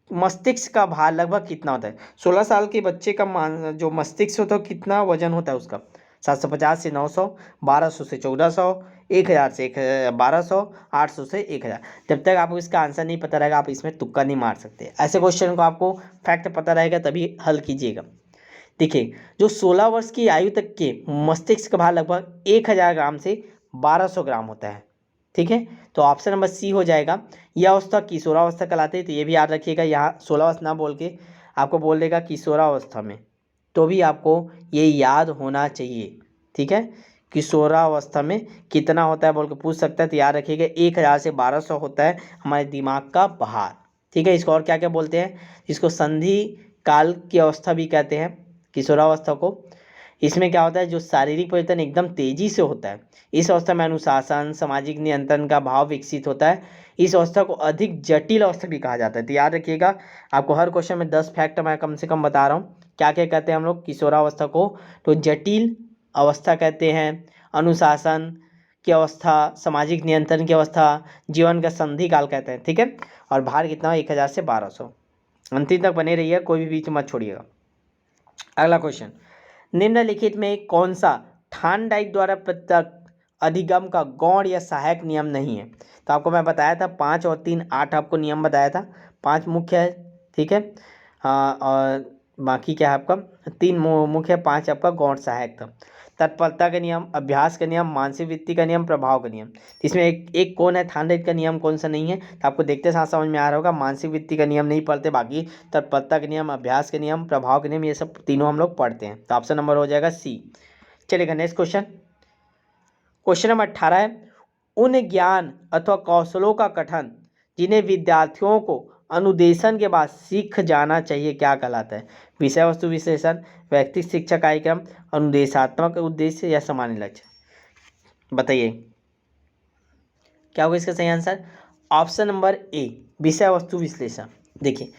A: मस्तिष्क का भार लगभग कितना होता है? 16 साल के बच्चे का जो मस्तिष्क होता है कितना वजन होता है उसका? 750 से 900, 1200 से 1400, 1000 से 1200, 800 से 1000। जब तक आपको इसका आंसर नहीं पता रहेगा आप इसमें तुक्का नहीं मार सकते। ऐसे क्वेश्चन को आपको फैक्ट पता रहेगा तभी हल कीजिएगा। देखिए जो 16 वर्ष की आयु तक के मस्तिष्क का भार लगभग 1000 ग्राम से 1200 ग्राम होता है। ठीक है, तो ऑप्शन नंबर सी हो जाएगा। यह अवस्था किशोरावस्था कहलाती है, तो ये भी याद रखिएगा, यहाँ 16 वर्ष ना बोल के आपको बोल देगा किशोरावस्था में, तो भी आपको ये याद होना चाहिए। ठीक है, किशोरावस्था में कितना होता है बोल के पूछ सकता है, तो याद रखिएगा 1000 से 1200 होता है हमारे दिमाग का भार। ठीक है, इसको और क्या क्या बोलते हैं, इसको संधि काल की अवस्था भी कहते हैं किशोरावस्था को। इसमें क्या होता है, जो शारीरिक परिवर्तन एकदम तेजी से होता है, इस अवस्था में अनुशासन, सामाजिक नियंत्रण का भाव विकसित होता है। इस अवस्था को अधिक जटिल अवस्था भी कहा जाता है। तो याद रखिएगा, आपको हर क्वेश्चन में 10 फैक्ट मैं कम से कम बता रहा हूँ। क्या क्या कहते हैं हम लोग किशोरावस्था को, तो जटिल अवस्था कहते हैं, अनुशासन की अवस्था, सामाजिक नियंत्रण की अवस्था, जीवन का संधि काल कहते हैं। ठीक है, और भार कितना हो, 1000 से 1200। अंतिम तक बने रहिए, कोई भी बीच मत छोड़िएगा। अगला क्वेश्चन, निम्नलिखित में कौन सा थार्नडाइक द्वारा प्रत्यक्ष अधिगम का गौण या सहायक नियम नहीं है? तो आपको मैं बताया था 5 और 3 8 आपको नियम बताया था, 5 मुख्य है। ठीक है, और बाकी क्या है आपका 3 मुख्य, 5 आपका गौण सहायक था। तत्परता का नियम, अभ्यास का नियम, मानसिक वृत्ति का नियम, प्रभाव का नियम। इसमें एक कौन है थार्नडाइक का नियम, कौन सा नहीं है? तो आपको देखते साथ समझ में आ रहा होगा, मानसिक वृत्ति का नियम नहीं पढ़ते, बाकी तत्परता का नियम, अभ्यास के नियम, प्रभाव के नियम, ये सब तीनों हम लोग पढ़ते हैं। तो ऑप्शन नंबर हो जाएगा सी। चलेगा नेक्स्ट क्वेश्चन, क्वेश्चन नंबर 18 है, उन ज्ञान अथवा कौशलों का गठन जिन्हें विद्यार्थियों को अनुदेशन के बाद सीख जाना चाहिए क्या कहलाता है? विषय वस्तु विश्लेषण, व्यक्तिगत शिक्षा कार्यक्रम, अनुदेशात्मक उद्देश्य या सामान्य लक्ष्य? बताइए क्या होगा इसका सही आंसर? ऑप्शन नंबर ए, विषय वस्तु विश्लेषण। देखिए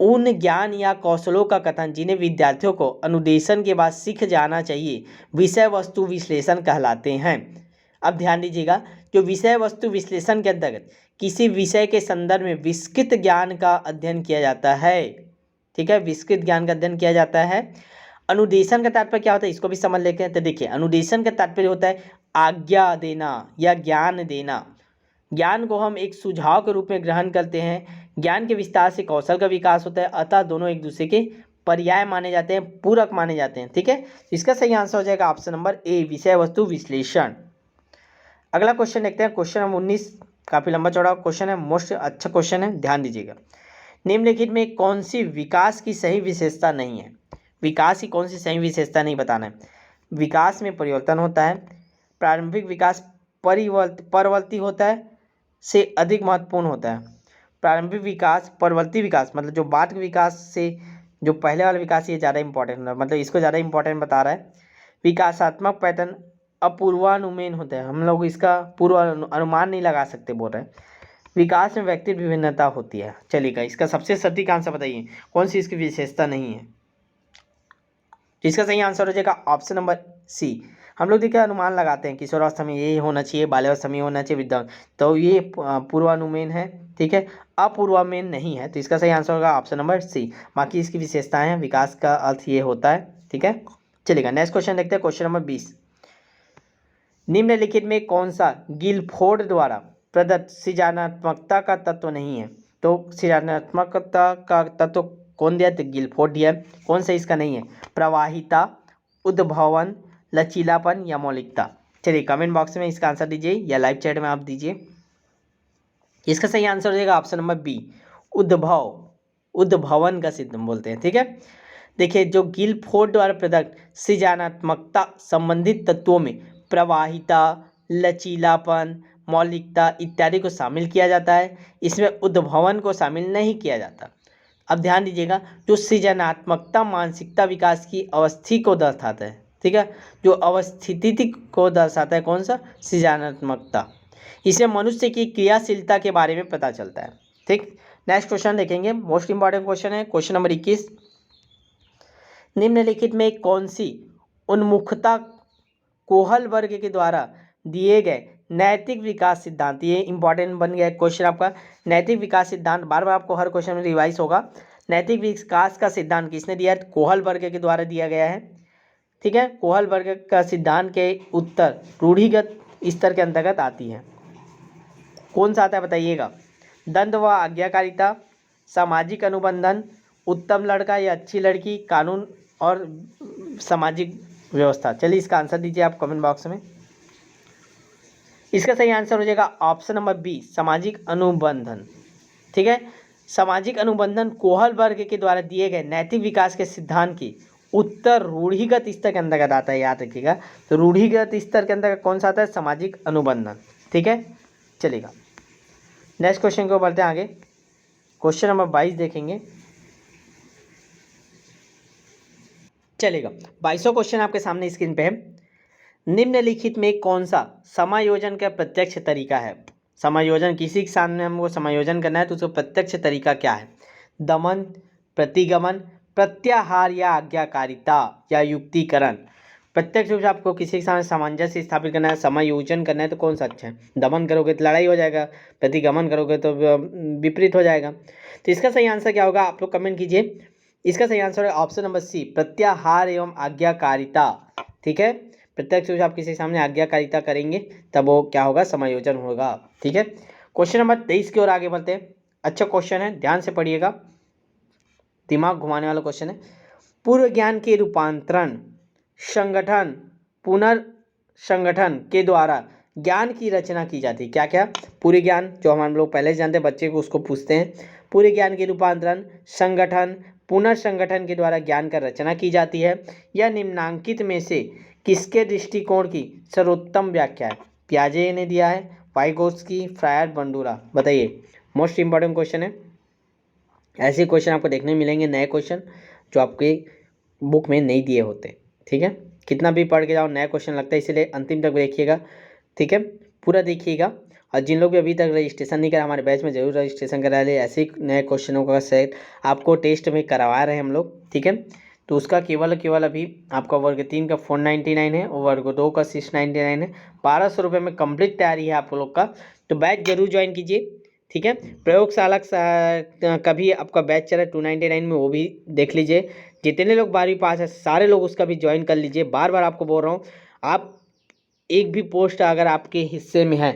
A: उन ज्ञान या कौशलों का कथन जिन्हें विद्यार्थियों को अनुदेशन के बाद सीख जाना चाहिए विषय वस्तु विश्लेषण कहलाते हैं। अब ध्यान दीजिएगा, जो विषय वस्तु विश्लेषण के अंतर्गत किसी विषय के संदर्भ में विस्तृत ज्ञान का अध्ययन किया जाता है। ठीक है, विस्तृत ज्ञान का अध्ययन किया जाता है। अनुदेशन का तात्पर्य क्या होता है इसको भी समझ लेते हैं। तो देखिए अनुदेशन का तात्पर्य होता है आज्ञा देना या ज्ञान देना। ज्ञान को हम एक सुझाव के रूप में ग्रहण करते हैं। ज्ञान के विस्तार से कौशल का विकास होता है, अतः दोनों एक दूसरे के पर्याय माने जाते हैं, पूरक माने जाते हैं। ठीक है, तो इसका सही आंसर हो जाएगा ऑप्शन नंबर ए, विषय वस्तु विश्लेषण। अगला क्वेश्चन देखते हैं, क्वेश्चन नंबर 19, काफी लंबा चौड़ा क्वेश्चन है, मोस्ट अच्छा क्वेश्चन है, ध्यान दीजिएगा। निम्नलिखित में कौन सी विकास की सही विशेषता नहीं है? विकास की कौन सी सही विशेषता नहीं बताना है। विकास में परिवर्तन होता है, प्रारंभिक विकास परवर्ती होता है से अधिक महत्वपूर्ण होता है। प्रारंभिक विकास परवर्ती विकास मतलब जो बाद के विकास से जो पहले वाला विकास ये ज़्यादा इंपॉर्टेंट होता है, मतलब इसको ज़्यादा इंपॉर्टेंट बता रहा है। विकासात्मक पैटर्न अपूर्वानुमान होता है, हम लोग इसका पूर्व अनुमान नहीं लगा सकते बोल रहे हैं। विकास में व्यक्तिगत विभिन्नता होती है। चलिएगा इसका सबसे सटीक आंसर बताइए, कौन सी इसकी विशेषता नहीं है। इसका सही आंसर हो जाएगा ऑप्शन नंबर सी। हम लोग देखिए अनुमान लगाते हैं किशोरावस्था में ये होना चाहिए, बाल्यावस्था में ये होना चाहिए, वृद्धावस्था, तो ये पूर्वानुमेन है, ठीक है, अपूर्वानुमेन नहीं है। तो इसका सही आंसर होगा ऑप्शन नंबर सी। बाकी इसकी विशेषताएं हैं, विकास का अर्थ ये होता है, ठीक है। चलिएगा नेक्स्ट क्वेश्चन देखते हैं, क्वेश्चन नंबर 20। निम्नलिखित में कौन सा गिलफोर्ड द्वारा प्रदत्त सृजनात्मकता का तत्व नहीं है। तो सृजनात्मकता का तत्व कौन दिया, तो गिलफोर्ड दिया है। कौन सा इसका नहीं है, प्रवाहिता, उद्भवन, लचीलापन या मौलिकता। चलिए कमेंट बॉक्स में इसका आंसर दीजिए या लाइव चैट में आप दीजिए। इसका सही आंसर हो जाएगा ऑप्शन नंबर बी, उद्भवन का सिद्ध बोलते हैं, ठीक है। देखिए जो गिलफोर्ड द्वारा प्रदत्त सृजनात्मकता संबंधित तत्वों में प्रवाहिता, लचीलापन, मौलिकता इत्यादि को शामिल किया जाता है, इसमें उद्भवन को शामिल नहीं किया जाता। अब ध्यान दीजिएगा, जो सृजनात्मकता मानसिकता विकास की अवस्थी को दर्शाता है, ठीक है, जो अवस्थिति को दर्शाता है, कौन सा, सृजनात्मकता। इससे मनुष्य की क्रियाशीलता के बारे में पता चलता है, ठीक। नेक्स्ट क्वेश्चन देखेंगे, मोस्ट इंपॉर्टेंट क्वेश्चन है क्वेश्चन नंबर 21। निम्नलिखित में कौन सी उन्मुखता कोहल वर्ग के द्वारा दिए गए नैतिक विकास सिद्धांत, ये इंपॉर्टेंट बन गया क्वेश्चन आपका। नैतिक विकास सिद्धांत बार बार आपको हर क्वेश्चन में रिवाइज होगा। नैतिक विकास का सिद्धांत किसने दिया है, कोहल वर्ग के द्वारा दिया गया है, ठीक है। कोहल वर्ग का सिद्धांत के उत्तर रूढ़िगत स्तर के अंतर्गत आती है। कौन सा आता है बताइएगा, द्वंद्व व आज्ञाकारिता, सामाजिक अनुबंधन, उत्तम लड़का या अच्छी लड़की, कानून और सामाजिक व्यवस्था। चलिए इसका आंसर दीजिए आप कमेंट बॉक्स में। इसका सही आंसर हो जाएगा ऑप्शन नंबर बी, सामाजिक अनुबंधन, ठीक है। सामाजिक अनुबंधन कोहल वर्ग के द्वारा दिए गए नैतिक विकास के सिद्धांत की उत्तर रूढ़िगत स्तर के अंतर्गत आता है, याद रखिएगा। तो रूढ़िगत स्तर के अंतर्गत कौन सा आता है, सामाजिक अनुबंधन, ठीक है। चलिएगा नेक्स्ट क्वेश्चन को बढ़ते हैं आगे, क्वेश्चन नंबर 22 देखेंगे। चलेगा 22वां क्वेश्चन आपके सामने स्क्रीन पे है। निम्नलिखित में कौन सा समायोजन का प्रत्यक्ष तरीका है। समायोजन, किसी के सामने हमको समायोजन करना है तो उसका प्रत्यक्ष तरीका क्या है, दमन, प्रतिगमन, प्रत्याहार या आज्ञाकारिता या युक्तिकरण। प्रत्यक्ष रूप से आपको किसी के सामने सामंजस्य स्थापित करना है, समायोजन करना है तो कौन सा अच्छा है। दमन करोगे तो लड़ाई हो जाएगा, प्रतिगमन करोगे तो विपरीत हो जाएगा। तो इसका सही आंसर क्या होगा, आप लोग कमेंट कीजिए। इसका सही आंसर है ऑप्शन नंबर सी, प्रत्याहार एवं आज्ञाकारिता, ठीक है। प्रत्यक्ष रूप से आप किसी के सामने आज्ञाकारिता करेंगे तब वो क्या होगा, समायोजन होगा, ठीक है। क्वेश्चन नंबर 23 की ओर आगे बढ़ते हैं। अच्छा क्वेश्चन है, ध्यान से पढ़िएगा, दिमाग घुमाने वाला क्वेश्चन है। पूर्व ज्ञान के रूपांतरण, संगठन, पुनर्संगठन के द्वारा ज्ञान की रचना की जाती है। क्या क्या, पूरे ज्ञान जो हम लोग पहले से जानते हैं, बच्चे को उसको पूछते हैं। पूरे ज्ञान के रूपांतरण, संगठन, पुनर्संगठन के द्वारा ज्ञान का रचना की जाती है। यह निम्नांकित में से किसके दृष्टिकोण की सर्वोत्तम व्याख्या है। पियाजे ने दिया है, वाइगोत्स्की, फ्रायर, बंडूरा। बताइए, मोस्ट इंपॉर्टेंट क्वेश्चन है। ऐसे क्वेश्चन आपको देखने मिलेंगे, नए क्वेश्चन जो आपके बुक में नहीं दिए होते, ठीक है। कितना भी पढ़ के जाओ नया क्वेश्चन लगता है, इसलिए अंतिम तक देखिएगा, ठीक है, पूरा देखिएगा। और जिन लोग भी अभी तक रजिस्ट्रेशन नहीं करा, हमारे बैच में जरूर रजिस्ट्रेशन करा ले। ऐसे ही नए क्वेश्चनों का सेट आपको टेस्ट में करवा रहे हैं हम लोग, ठीक है। तो उसका केवल अभी आपका वर्ग 3 का 499 है और वर्ग 2 का 699 है। 1200 रुपये में कंप्लीट तैयारी है आप लोग का, तो बैच जरूर ज्वाइन कीजिए, ठीक है। प्रयोगशाला का भी आपका बैच चला 299 में, वो भी देख लीजिए। जितने लोग 12वीं पास है सारे लोग उसका भी ज्वाइन कर लीजिए। बार बार आपको बोल रहा हूँ, आप एक भी पोस्ट अगर आपके हिस्से में है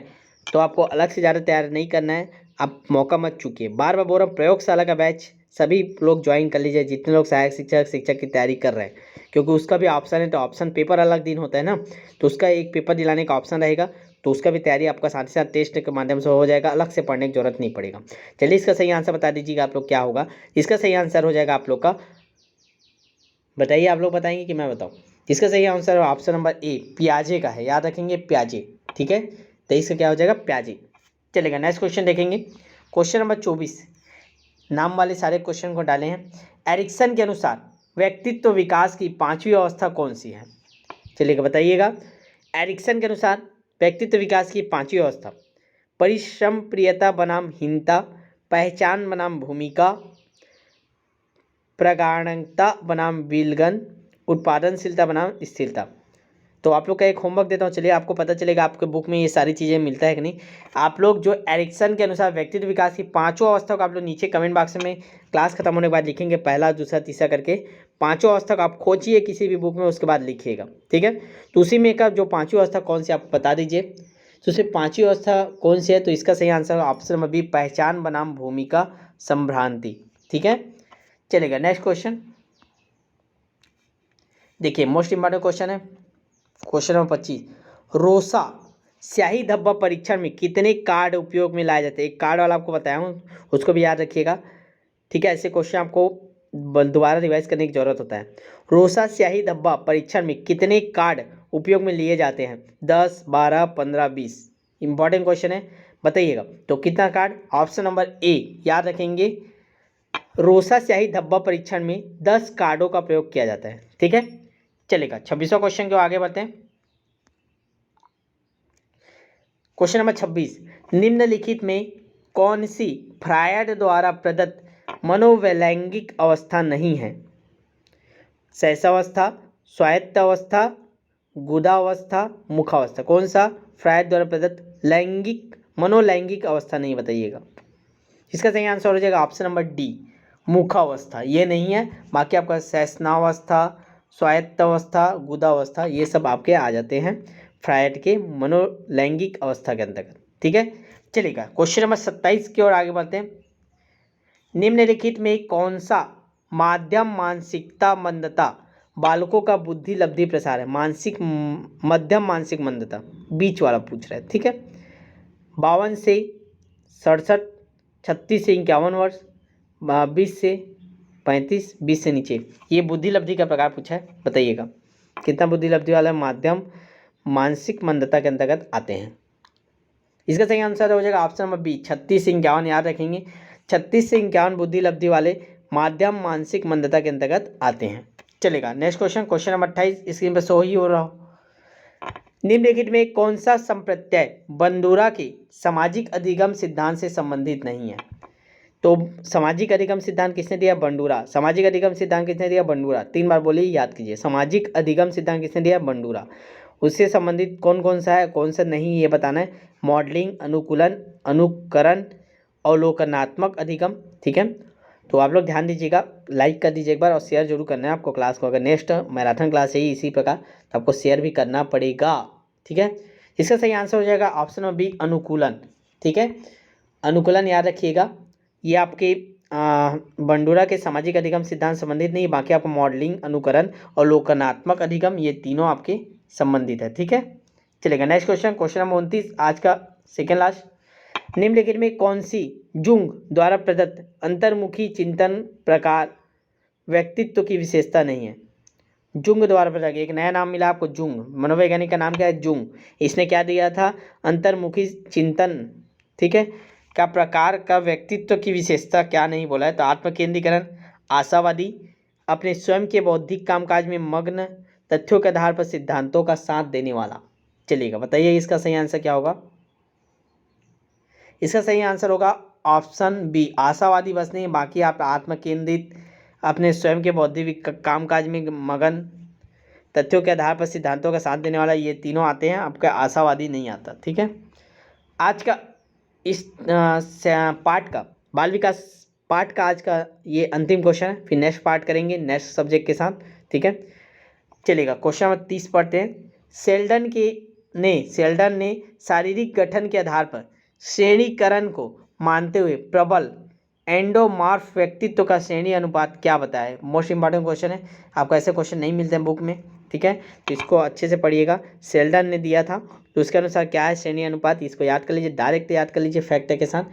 A: तो आपको अलग से ज़्यादा तैयार नहीं करना है, आप मौका मत चूकिए। बार बार बोल रहा हूँ, प्रयोगशाला का बैच सभी लोग ज्वाइन कर लीजिए, जितने लोग सहायक शिक्षक की तैयारी कर रहे हैं, क्योंकि उसका भी ऑप्शन है। तो ऑप्शन पेपर अलग दिन होता है ना, तो उसका एक पेपर दिलाने का ऑप्शन रहेगा, तो उसका भी तैयारी आपका साथ ही साथ टेस्ट के माध्यम से हो जाएगा, अलग से पढ़ने की जरूरत नहीं पड़ेगा। चलिए इसका सही आंसर बता दीजिएगा आप लोग क्या होगा। इसका सही आंसर हो जाएगा आप लोग का, बताइए, आप लोग बताएंगे कि मैं बताऊँ। इसका सही आंसर ऑप्शन नंबर ए प्याजे का है, याद रखेंगे प्याजे। ठीक है, 23 का क्या हो जाएगा प्याजे। चलेगा, नेक्स्ट क्वेश्चन देखेंगे। क्वेश्चन नंबर 24 नाम वाले सारे क्वेश्चन को डाले हैं। एरिक्सन के अनुसार व्यक्तित्व विकास की 5वीं अवस्था कौन सी है? चलिएगा बताइएगा। एरिक्सन के अनुसार व्यक्तित्व विकास की 5वीं अवस्था परिश्रम प्रियता बनाम हीनता, पहचान बनाम भूमिका, प्रामाणिकता बनाम विलगन, उत्पादनशीलता बनाम स्थिरता। तो आप लोग का एक होमवर्क देता हूँ, चलिए आपको पता चलेगा आपके बुक में ये सारी चीज़ें मिलता है कि नहीं। आप लोग जो एरिक्सन के अनुसार व्यक्तित्व विकास की 5वां अवस्था को आप लोग नीचे कमेंट बॉक्स में क्लास खत्म होने के बाद लिखेंगे, पहला दूसरा तीसरा करके 5वां अवस्था को आप खोजिए किसी भी बुक में, उसके बाद लिखिएगा। ठीक है, तो उसी में का जो 5वीं अवस्था कौन सी आप बता दीजिए। तो सिर्फ 5वीं अवस्था कौन सी है? तो इसका सही आंसर ऑप्शन नंबर बी पहचान बनाम भूमिका संभ्रांति। ठीक है, चलेगा नेक्स्ट क्वेश्चन देखिए, मोस्ट इंपॉर्टेंट क्वेश्चन है क्वेश्चन नंबर 25। रोसा स्याही धब्बा परीक्षण में कितने कार्ड उपयोग में लाए जाते हैं? एक कार्ड वाला आपको बताया हूँ, उसको भी याद रखिएगा। ठीक है, ऐसे क्वेश्चन आपको दोबारा रिवाइज करने की जरूरत होता है। रोसा स्याही धब्बा परीक्षण में कितने कार्ड उपयोग में लिए जाते हैं? 10, 12, 15, 20। इंपॉर्टेंट क्वेश्चन है, बताइएगा। तो कितना कार्ड? ऑप्शन नंबर ए याद रखेंगे, रोसा स्याही धब्बा परीक्षण में 10 कार्डों का प्रयोग किया जाता है। ठीक है, चलेगा 26वां क्वेश्चन को आगे बढ़ते हैं। क्वेश्चन नंबर 26, निम्नलिखित में कौन सी फ्रायड द्वारा प्रदत्त मनोवैलैंगिक अवस्था नहीं है? शैशवावस्था, स्वायत्त अवस्था, गुदावस्था, मुखावस्था। कौन सा फ्रायड द्वारा प्रदत्त लैंगिक मनोलैंगिक अवस्था नहीं, बताइएगा। इसका सही आंसर हो जाएगा ऑप्शन नंबर डी मुखावस्था। ये नहीं है, बाकी आपका शैशनावस्था, स्वायत्त अवस्था, गुदावस्था ये सब आपके आ जाते हैं फ्रायड के मनोलैंगिक अवस्था के अंतर्गत। ठीक है, चलिएगा क्वेश्चन नंबर 27 की ओर आगे बढ़ते हैं। निम्नलिखित में कौन सा माध्यम मानसिकता मंदता बालकों का बुद्धि लब्धि प्रसार है? मानसिक मध्यम मानसिक मंदता, बीच वाला पूछ रहा है। ठीक है, 52 से 67, 36 से 51 वर्ष, 20 से 35, 20 से नीचे, ये बुद्धि लब्धि का प्रकार पूछा है, बताइएगा कितना बुद्धि लब्धि वाला माध्यम मानसिक मंदता के अंतर्गत आते हैं। इसका सही आंसर हो जाएगा ऑप्शन नंबर बी 36 से 51। याद रखेंगे 36 से 51 बुद्धि लब्धि वाले माध्यम मानसिक मंदता के अंतर्गत आते हैं। चलेगा next question, question number 28 screen पर शो ही हो रहा हो। निम्नलिखित में कौन सा संप्रत्यय बंडूरा के सामाजिक अधिगम सिद्धांत से संबंधित नहीं है? तो सामाजिक अधिगम सिद्धांत किसने दिया? बंडूरा। सामाजिक अधिगम सिद्धांत किसने दिया? बंडूरा। 3 बार बोलिए, याद कीजिए। सामाजिक अधिगम सिद्धांत किसने दिया? बंडूरा। उससे संबंधित कौन कौन सा है, कौन सा नहीं, ये बताना है। मॉडलिंग, अनुकूलन, अनुकरण, अवलोकनात्मक अधिगम। ठीक है, तो आप लोग ध्यान दीजिएगा, लाइक कर दीजिए एक बार और शेयर जरूर करना है आपको क्लास को। अगर नेक्स्ट मैराथन क्लास है इसी प्रकार तो आपको शेयर भी करना पड़ेगा। ठीक है, इसका सही आंसर हो जाएगा ऑप्शन नंबर बी अनुकूलन। ठीक है, अनुकूलन याद रखिएगा, ये आपके बंडूरा के सामाजिक अधिगम सिद्धांत संबंधित नहीं, बाकी आपको मॉडलिंग, अनुकरण और अवलोकनात्मक अधिगम ये तीनों आपके संबंधित है। ठीक है, चलेगा नेक्स्ट क्वेश्चन, क्वेश्चन नंबर 29 आज का सेकेंड लास्ट। निम्नलिखित में कौन सी जुंग द्वारा प्रदत्त अंतर्मुखी चिंतन प्रकार व्यक्तित्व की विशेषता नहीं है? जुंग द्वारा प्रदत्त, एक नया नाम मिला आपको, जुंग। मनोवैज्ञानिक का नाम क्या है? जुंग। इसने क्या दिया था? अंतर्मुखी चिंतन। ठीक है, का प्रकार का व्यक्तित्व की विशेषता क्या नहीं बोला है? तो आत्मकेंद्रीकरण, आशावादी, अपने स्वयं के बौद्धिक कामकाज में मग्न, तथ्यों के आधार पर सिद्धांतों का साथ देने वाला। चलिएगा बताइए इसका सही आंसर क्या होगा? इसका सही आंसर होगा ऑप्शन बी आशावादी। बस नहीं, बाकी आप आत्मकेंद्रित, अपने स्वयं के बौद्धिक कामकाज में मगन, तथ्यों के आधार पर सिद्धांतों का साथ देने वाला, ये तीनों आते हैं, आपका आशावादी नहीं आता। ठीक है, आज का इस पार्ट का बाल विकास पार्ट का आज का ये अंतिम क्वेश्चन है, फिर नेक्स्ट पार्ट करेंगे नेक्स्ट सब्जेक्ट के साथ। ठीक है, चलेगा क्वेश्चन नंबर 30 पढ़ते हैं। सेल्डन ने शारीरिक गठन के आधार पर श्रेणीकरण को मानते हुए प्रबल एंडोमॉर्फ व्यक्तित्व का श्रेणी अनुपात क्या बताया है? मोस्ट इंपॉर्टेंट क्वेश्चन है, आपको ऐसे क्वेश्चन नहीं मिलते हैं बुक में। ठीक है, तो इसको अच्छे से पढ़िएगा। सेल्डन ने दिया था, तो उसके अनुसार क्या है श्रेणी अनुपात, इसको याद कर लीजिए, डायरेक्ट याद कर लीजिए फैक्ट के साथ।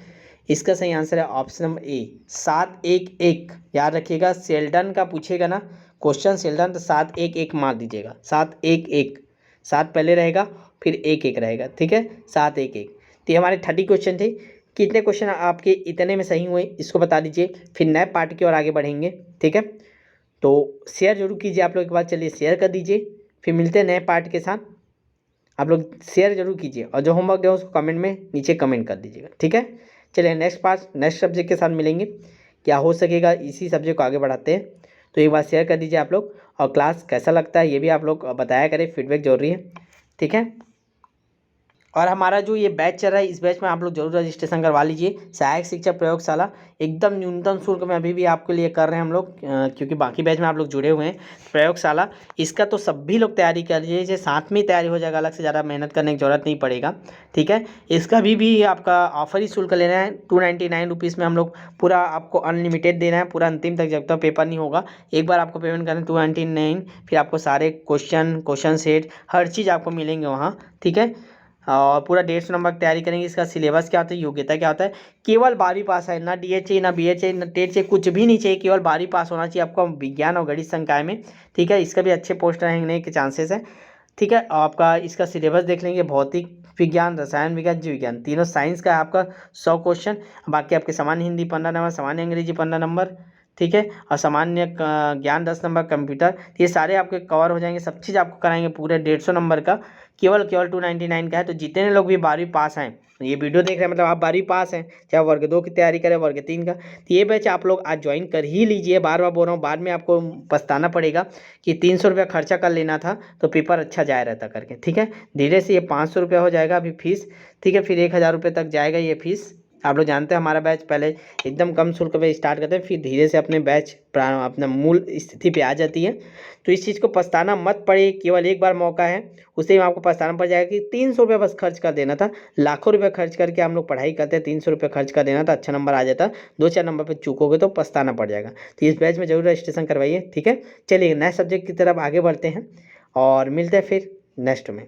A: इसका सही आंसर है ऑप्शन नंबर ए 7-1-1। याद रखिएगा, सेल्डन का पूछेगा ना क्वेश्चन चिल्ड्रन तो 7 1 1 मार दीजिएगा, 7 1 1, 7 पहले रहेगा फिर 1 1 रहेगा, ठीक है, 7 1 1। तो ये हमारे 30 क्वेश्चन थे। कितने क्वेश्चन आपके इतने में सही हुए इसको बता दीजिए, फिर नए पार्ट की ओर आगे बढ़ेंगे, ठीक है। तो शेयर जरूर कीजिए आप लोग, के बाद चलिए शेयर कर दीजिए, फिर मिलते हैं नए पार्ट के साथ। आप लोग शेयर जरूर कीजिए और जो होमवर्क है उसको कमेंट में नीचे कमेंट कर दीजिएगा, ठीक है। चलिए नेक्स्ट पार्ट नेक्स्ट सब्जेक्ट के साथ मिलेंगे, क्या हो सकेगा इसी सब्जेक्ट को आगे बढ़ाते हैं। तो एक बार शेयर कर दीजिए आप लोग, और क्लास कैसा लगता है ये भी आप लोग बताया करें, फीडबैक जरूरी है, ठीक है। और हमारा जो ये बैच चल रहा है इस बैच में आप लोग जरूर रजिस्ट्रेशन करवा लीजिए। सहायक शिक्षक प्रयोगशाला एकदम न्यूनतम शुल्क में अभी भी आपके लिए कर रहे हैं हम लोग, क्योंकि बाकी बैच में आप लोग जुड़े हुए हैं। प्रयोगशाला इसका तो सभी लोग तैयारी कर लीजिए, इसे साथ में ही तैयारी हो जाएगा, अलग से ज़्यादा मेहनत करने की जरूरत नहीं पड़ेगा, ठीक है। इसका भी आपका ऑफर ही शुल्क लेना है, 299 रुपीज़ में हम लोग पूरा आपको अनलिमिटेड देना है, पूरा अंतिम तक जब तक पेपर नहीं होगा। एक बार आपको पेमेंट करना है 299, फिर आपको सारे क्वेश्चन सेट हर चीज़ आपको मिलेंगे वहाँ, ठीक है। और पूरा 150 नंबर की तैयारी करेंगे। इसका सिलेबस क्या होता है, योग्यता क्या होता है, केवल 12वीं पास है, ना DH चाहिए, ना BH चाहिए, ना टेट चाहिए, कुछ भी नहीं चाहिए, केवल 12वीं पास होना चाहिए आपको विज्ञान और गणित संकाय में, ठीक है। इसका भी अच्छे पोस्ट रहने के चांसेस है, ठीक है। आपका इसका सिलेबस देख लेंगे, भौतिक विज्ञान, रसायन विज्ञान, जीव विज्ञान, तीनों साइंस का है आपका 100 क्वेश्चन। बाकी आपके सामान्य हिंदी 15 नंबर, सामान्य अंग्रेजी 15 नंबर, ठीक है, और सामान्य ज्ञान 10 नंबर, कंप्यूटर, ये सारे आपके कवर हो जाएंगे। सब चीज़ आपको कराएंगे पूरे 150 नंबर का, केवल 299 का है। तो जितने लोग भी 12वीं पास हैं, ये वीडियो देख रहे हैं मतलब आप 12वीं पास हैं, चाहे वर्ग 2 की तैयारी करें वर्ग 3 का, तो ये बैच आप लोग आज ज्वाइन कर ही लीजिए। बार बार बोल रहा हूँ, बाद में आपको पछताना पड़ेगा कि 300 रुपया खर्चा कर लेना था तो पेपर अच्छा जाया रहता करके, ठीक है। धीरे से ये 500 रुपया हो जाएगा अभी फीस, ठीक है, फिर 1000 रुपये तक जाएगा ये फीस। आप लोग जानते हैं हमारा बैच पहले एकदम कम शुल्क पे स्टार्ट करते हैं, फिर धीरे से अपने बैच अपना मूल स्थिति पे आ जाती है। तो इस चीज़ को पछताना मत पड़े, केवल एक बार मौका है, उसे में आपको पछताना पड़ जाएगा कि 300 रुपये बस खर्च कर देना था। लाखों रुपये खर्च करके हम लोग पढ़ाई करते हैं, 300 रुपये खर्च कर देना था, अच्छा नंबर आ जाता, 2-4 नंबर पर चूकोगे तो पछताना पड़ जाएगा। तो इस बैच में जरूर रजिस्ट्रेशन करवाइए, ठीक है। चलिए नए सब्जेक्ट की तरफ आगे बढ़ते हैं और मिलते हैं फिर नेक्स्ट में।